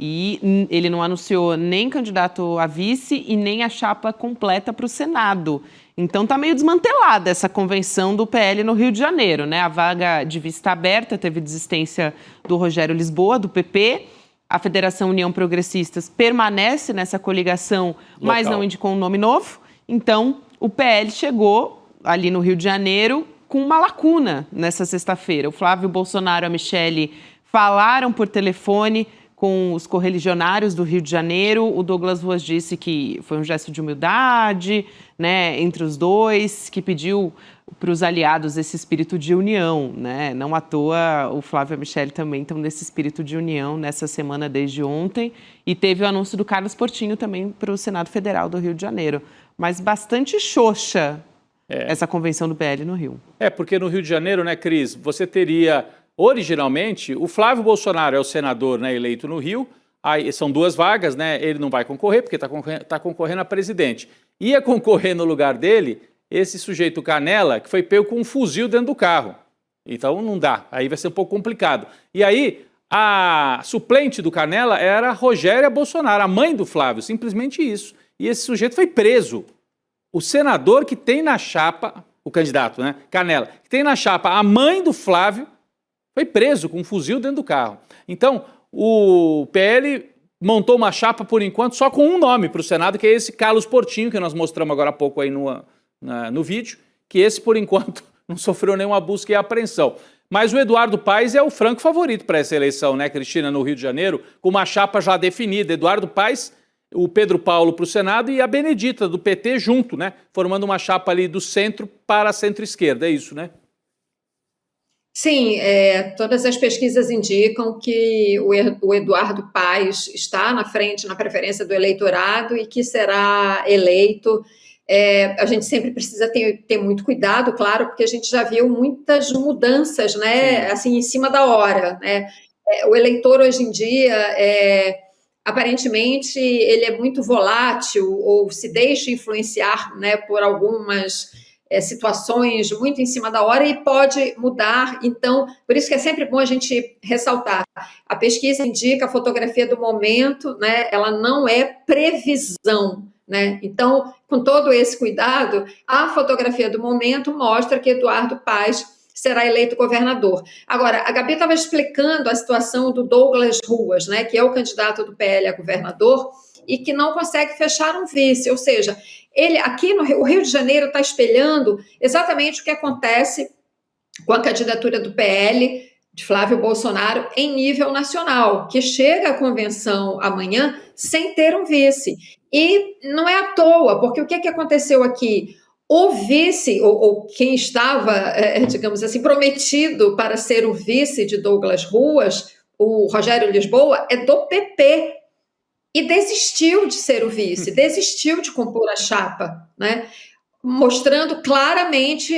E ele não anunciou nem candidato a vice e nem a chapa completa para o Senado. Então está meio desmantelada essa convenção do PL no Rio de Janeiro, né? A vaga de vice está aberta, teve desistência do Rogério Lisboa, do PP. A Federação União Progressistas permanece nessa coligação, mas não indicou um nome novo. Então, o PL chegou ali no Rio de Janeiro com uma lacuna nessa sexta-feira. O Flávio Bolsonaro e a Michelle falaram por telefone com os correligionários do Rio de Janeiro. O Douglas Ruas disse que foi um gesto de humildade, né, entre os dois, que pediu para os aliados esse espírito de união, né? Não à toa, o Flávio e a Michelle também estão nesse espírito de união nessa semana desde ontem. E teve o anúncio do Carlos Portinho também para o Senado Federal do Rio de Janeiro. Mas bastante xoxa essa convenção do PL no Rio. Porque no Rio de Janeiro, né, Cris, você teria... Originalmente, o Flávio Bolsonaro é o senador, né, eleito no Rio, aí são 2 vagas, né, ele não vai concorrer porque está concorrendo a presidente. Ia concorrer no lugar dele esse sujeito Canela, que foi pego com um fuzil dentro do carro. Então não dá, aí vai ser um pouco complicado. E aí a suplente do Canela era a Rogéria Bolsonaro, a mãe do Flávio, simplesmente isso. E esse sujeito foi preso. O senador que tem na chapa, o candidato, né, Canela, que tem na chapa a mãe do Flávio, foi preso com um fuzil dentro do carro. Então, o PL montou uma chapa, por enquanto, só com um nome para o Senado, que é esse Carlos Portinho, que nós mostramos agora há pouco aí no vídeo, que esse, por enquanto, não sofreu nenhuma busca e apreensão. Mas o Eduardo Paes é o franco favorito para essa eleição, né, Cristina, no Rio de Janeiro, com uma chapa já definida. Eduardo Paes, o Pedro Paulo para o Senado e a Benedita, do PT, junto, né, formando uma chapa ali do centro para a centro-esquerda. É isso, né? Sim, todas as pesquisas indicam que o Eduardo Paes está na frente, na preferência do eleitorado e que será eleito. A gente sempre precisa ter muito cuidado, claro, porque a gente já viu muitas mudanças, né, assim, em cima da hora, né? O eleitor hoje em dia, aparentemente, ele é muito volátil ou se deixa influenciar, né, por algumas situações muito em cima da hora e pode mudar. Então, por isso que é sempre bom a gente ressaltar. A pesquisa indica a fotografia do momento, né? Ela não é previsão, né? Então, com todo esse cuidado, a fotografia do momento mostra que Eduardo Paes será eleito governador. Agora, a Gabi estava explicando a situação do Douglas Ruas, né? Que é o candidato do PL a governador e que não consegue fechar um vice, ou seja, ele aqui no Rio de Janeiro está espelhando exatamente o que acontece com a candidatura do PL de Flávio Bolsonaro em nível nacional, que chega à convenção amanhã sem ter um vice. E não é à toa, porque o que aconteceu aqui? O vice, ou quem estava, digamos assim, prometido para ser o vice de Douglas Ruas, o Rogério Lisboa, é do PP. E desistiu de ser o vice, desistiu de compor a chapa, né? Mostrando claramente,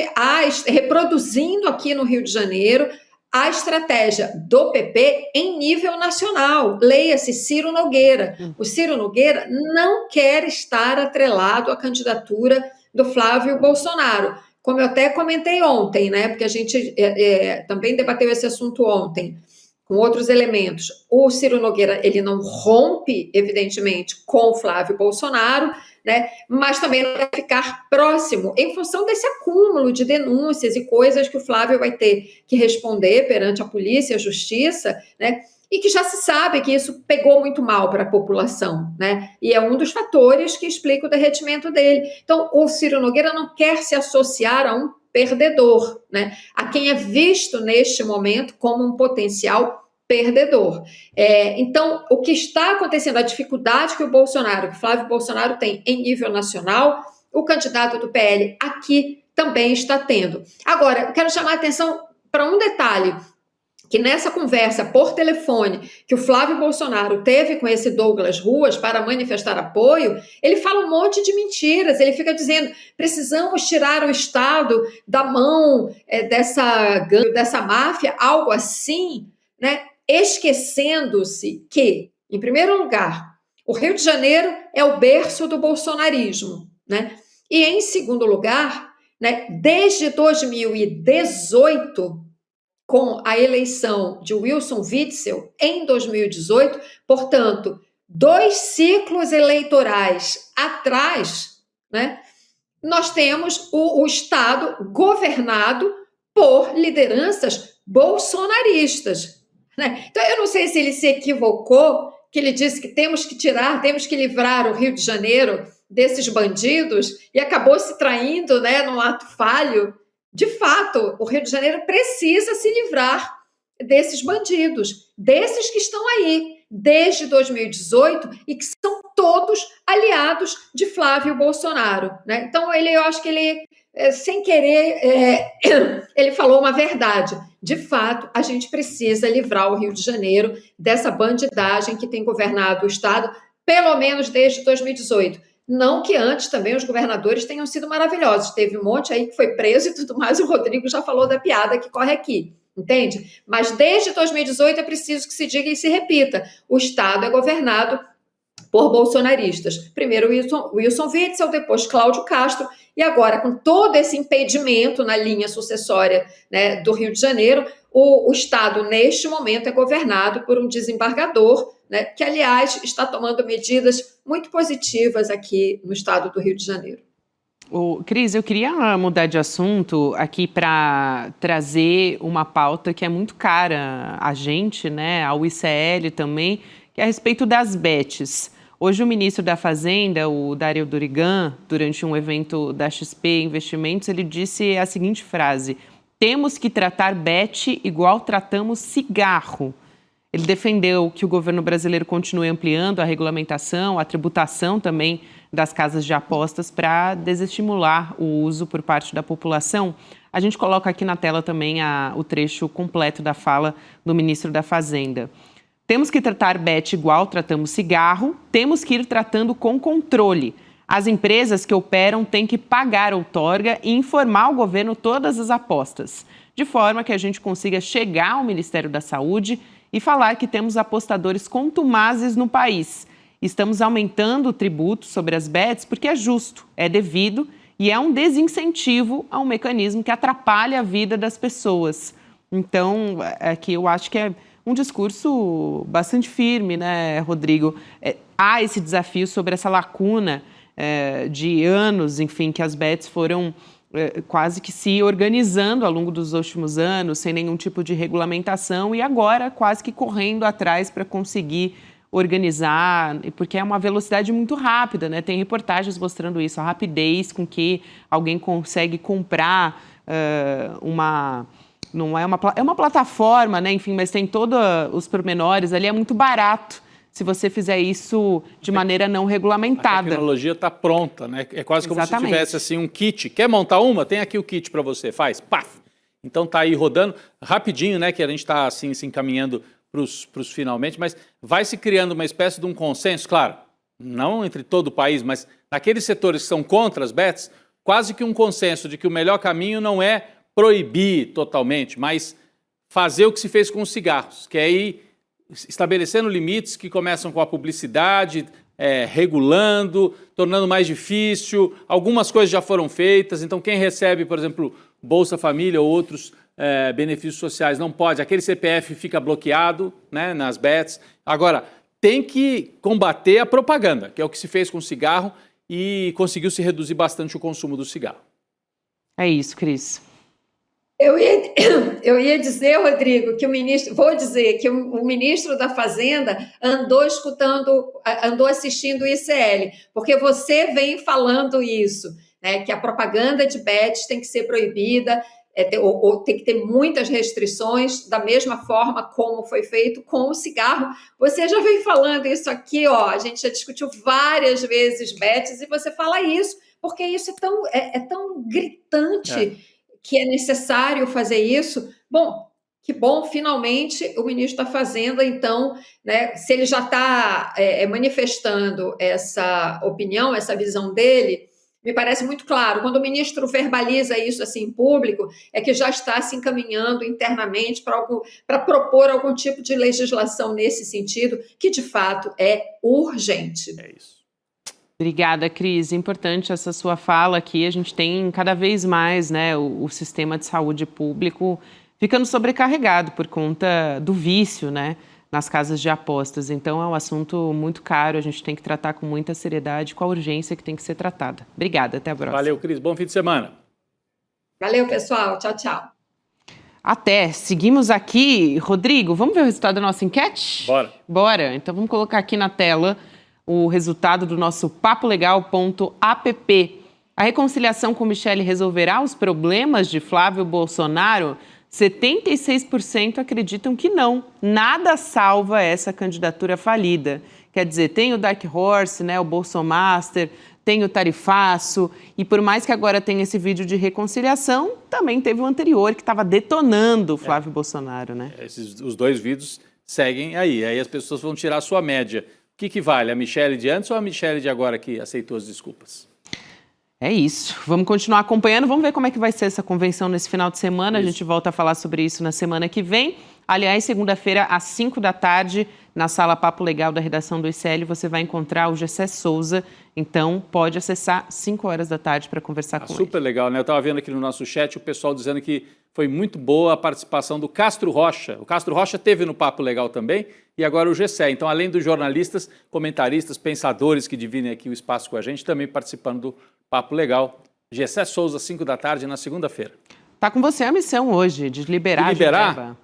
reproduzindo aqui no Rio de Janeiro, a estratégia do PP em nível nacional. Leia-se Ciro Nogueira. O Ciro Nogueira não quer estar atrelado à candidatura do Flávio Bolsonaro. Como eu até comentei ontem, né? Porque a gente também debateu esse assunto ontem, com outros elementos. O Ciro Nogueira, ele não rompe, evidentemente, com o Flávio Bolsonaro, né? Mas também não vai ficar próximo em função desse acúmulo de denúncias e coisas que o Flávio vai ter que responder perante a polícia, a justiça, né? E que já se sabe que isso pegou muito mal para a população, né? E é um dos fatores que explica o derretimento dele. Então, o Ciro Nogueira não quer se associar a um perdedor, né? A quem é visto neste momento como um potencial perdedor. Então, o que está acontecendo, a dificuldade que o Flávio Bolsonaro tem em nível nacional, o candidato do PL aqui também está tendo. Agora, eu quero chamar a atenção para um detalhe, que nessa conversa por telefone que o Flávio Bolsonaro teve com esse Douglas Ruas para manifestar apoio, ele fala um monte de mentiras, ele fica dizendo, precisamos tirar o Estado da mão dessa máfia, algo assim, né? Esquecendo-se que, em primeiro lugar, o Rio de Janeiro é o berço do bolsonarismo, né? E, em segundo lugar, né, desde 2018, com a eleição de Wilson Witzel em 2018, portanto, 2 ciclos eleitorais atrás, né, nós temos o Estado governado por lideranças bolsonaristas, né? Então, eu não sei se ele se equivocou, que ele disse que temos que livrar o Rio de Janeiro desses bandidos e acabou se traindo, né, num ato falho. De fato, o Rio de Janeiro precisa se livrar desses bandidos, desses que estão aí desde 2018 e que são todos aliados de Flávio Bolsonaro, né? Então, eu acho que ele, sem querer, ele falou uma verdade. De fato, a gente precisa livrar o Rio de Janeiro dessa bandidagem que tem governado o Estado, pelo menos desde 2018. Não que antes também os governadores tenham sido maravilhosos. Teve um monte aí que foi preso e tudo mais, o Rodrigo já falou da piada que corre aqui. Entende? Mas desde 2018 é preciso que se diga e se repita. O Estado é governado por bolsonaristas. Primeiro Wilson Witzel, depois Cláudio Castro, e agora com todo esse impedimento na linha sucessória, né, do Rio de Janeiro, o Estado neste momento é governado por um desembargador, né, que aliás está tomando medidas muito positivas aqui no estado do Rio de Janeiro. Cris, eu queria mudar de assunto aqui para trazer uma pauta que é muito cara a gente, né, ao ICL também, que é a respeito das bets. Hoje o ministro da Fazenda, o Dario Durigan, durante um evento da XP Investimentos, ele disse a seguinte frase: temos que tratar bet igual tratamos cigarro. Ele defendeu que o governo brasileiro continue ampliando a regulamentação, a tributação também das casas de apostas para desestimular o uso por parte da população. A gente coloca aqui na tela também o trecho completo da fala do ministro da Fazenda. Temos que tratar bet igual tratamos cigarro, temos que ir tratando com controle. As empresas que operam têm que pagar outorga e informar ao governo todas as apostas, de forma que a gente consiga chegar ao Ministério da Saúde e falar que temos apostadores contumazes no país. Estamos aumentando o tributo sobre as bets porque é justo, é devido e é um desincentivo a um mecanismo que atrapalha a vida das pessoas. Então, aqui eu acho que é um discurso bastante firme, né, Rodrigo? Há esse desafio sobre essa lacuna de anos, enfim, que as bets foram quase que se organizando ao longo dos últimos anos, sem nenhum tipo de regulamentação, e agora quase que correndo atrás para conseguir organizar, porque é uma velocidade muito rápida, né? Tem reportagens mostrando isso, a rapidez com que alguém consegue comprar não é uma plataforma, né? Enfim, mas tem todos os pormenores ali, é muito barato se você fizer isso de maneira não regulamentada. A tecnologia está pronta, né? É quase como Exatamente. se tivesse assim um kit. Quer montar uma? Tem aqui o kit para você, faz, paf! Então tá aí rodando rapidinho, né? Que a gente está assim se encaminhando para os finalmente, mas vai se criando uma espécie de um consenso, claro, não entre todo o país, mas naqueles setores que são contra as bets, quase que um consenso de que o melhor caminho não é proibir totalmente, mas fazer o que se fez com os cigarros, que é ir estabelecendo limites que começam com a publicidade, regulando, tornando mais difícil. Algumas coisas já foram feitas, então quem recebe, por exemplo, Bolsa Família ou outros benefícios sociais não pode, aquele CPF fica bloqueado, né, nas bets. Agora, tem que combater a propaganda, que é o que se fez com o cigarro e conseguiu se reduzir bastante o consumo do cigarro. É isso, Cris. Eu ia dizer, Rodrigo, que o ministro da Fazenda andou assistindo o ICL, porque você vem falando isso, né, que a propaganda de bets tem que ser proibida, ou tem que ter muitas restrições, da mesma forma como foi feito com o cigarro. Você já vem falando isso aqui, ó, a gente já discutiu várias vezes bets, e você fala isso, porque isso é tão gritante que é necessário fazer isso. Bom, que bom, finalmente o ministro da Fazenda, então, né, se ele já está manifestando essa opinião, essa visão dele, me parece muito claro. Quando o ministro verbaliza isso assim em público, é que já está se encaminhando internamente para propor algum tipo de legislação nesse sentido, que de fato é urgente. É isso. Obrigada, Cris. Importante essa sua fala aqui. A gente tem cada vez mais, né, o sistema de saúde público ficando sobrecarregado por conta do vício, né, nas casas de apostas. Então, é um assunto muito caro, a gente tem que tratar com muita seriedade, com a urgência que tem que ser tratada. Obrigada, até a próxima. Valeu, Cris. Bom fim de semana. Valeu, pessoal. Tchau, tchau. Até. Seguimos aqui. Rodrigo, vamos ver o resultado da nossa enquete? Bora. Bora. Então, vamos colocar aqui na tela o resultado do nosso papolegal.app. A reconciliação com Michele resolverá os problemas de Flávio Bolsonaro? 76% acreditam que não. Nada salva essa candidatura falida. Quer dizer, tem o Dark Horse, né, o Bolsomaster, tem o tarifaço, e por mais que agora tenha esse vídeo de reconciliação, também teve o anterior que estava detonando o Flávio Bolsonaro, né? Os dois vídeos seguem aí as pessoas vão tirar a sua média. O que vale, a Michele de antes ou a Michele de agora que aceitou as desculpas? É isso. Vamos continuar acompanhando. Vamos ver como é que vai ser essa convenção nesse final de semana. Isso. A gente volta a falar sobre isso na semana que vem. Aliás, segunda-feira, às 5 da tarde, na sala Papo Legal da redação do ICL, você vai encontrar o Gessé Souza. Então, pode acessar 5 horas da tarde para conversar com ele. Super legal, né? Eu estava vendo aqui no nosso chat o pessoal dizendo que foi muito boa a participação do Castro Rocha. O Castro Rocha teve no Papo Legal também e agora o Gessé. Então, além dos jornalistas, comentaristas, pensadores que dividem aqui o espaço com a gente, também participando do Papo Legal. Gessé Souza, 5 da tarde, na segunda-feira. Tá com você a missão hoje, de liberar a Jurubeba.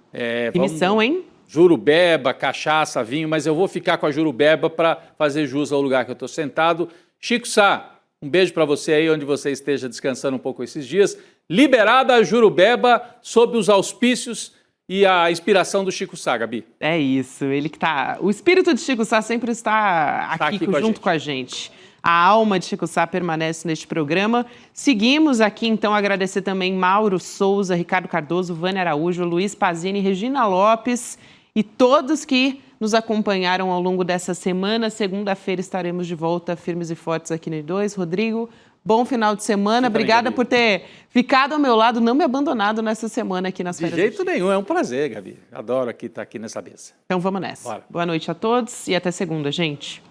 Que missão, hein? Jurubeba, cachaça, vinho, mas eu vou ficar com a Jurubeba para fazer jus ao lugar que eu estou sentado. Chico Sá, um beijo para você aí, onde você esteja descansando um pouco esses dias. Liberada a Jurubeba, sob os auspícios e a inspiração do Chico Sá, Gabi. É isso, ele que tá... O espírito de Chico Sá sempre está aqui junto com a gente. A alma de Chico Sá permanece neste programa. Seguimos aqui, então, agradecer também Mauro Souza, Ricardo Cardoso, Vânia Araújo, Luiz Pazini, Regina Lopes e todos que nos acompanharam ao longo dessa semana. Segunda-feira estaremos de volta, firmes e fortes aqui no I2. Rodrigo, bom final de semana. Obrigada por ter ficado ao meu lado, não me abandonado nessa semana aqui nas férias. De jeito nenhum, é um prazer, Gabi. Adoro estar aqui nessa mesa. Então vamos nessa. Bora. Boa noite a todos e até segunda, gente.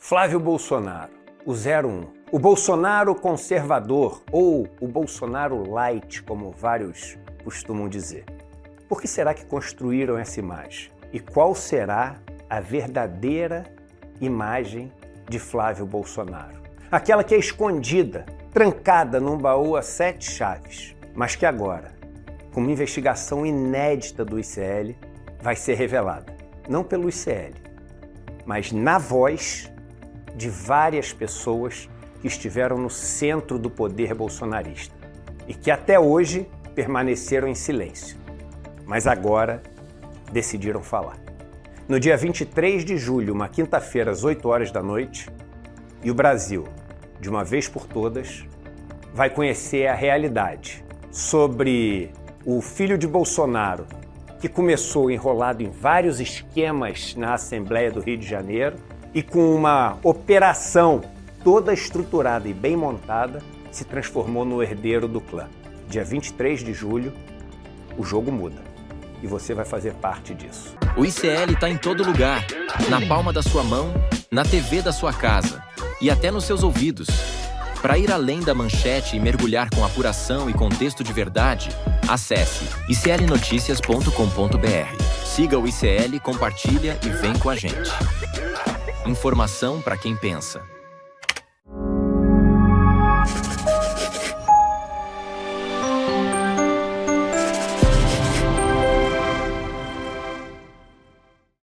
Flávio Bolsonaro, o 01. O Bolsonaro conservador, ou o Bolsonaro light, como vários costumam dizer. Por que será que construíram essa imagem? E qual será a verdadeira imagem de Flávio Bolsonaro? Aquela que é escondida, trancada num baú a 7 chaves, mas que agora, com uma investigação inédita do ICL, vai ser revelada. Não pelo ICL, mas na voz de várias pessoas que estiveram no centro do poder bolsonarista e que até hoje permaneceram em silêncio, mas agora decidiram falar. No dia 23 de julho, uma quinta-feira, às 8 horas da noite, e o Brasil, de uma vez por todas, vai conhecer a realidade sobre o filho de Bolsonaro, que começou enrolado em vários esquemas na Assembleia do Rio de Janeiro, e com uma operação toda estruturada e bem montada, se transformou no herdeiro do clã. Dia 23 de julho, o jogo muda. E você vai fazer parte disso. O ICL está em todo lugar. Na palma da sua mão, na TV da sua casa e até nos seus ouvidos. Para ir além da manchete e mergulhar com apuração e contexto de verdade, acesse iclnoticias.com.br. Siga o ICL, compartilha e vem com a gente. Informação para quem pensa.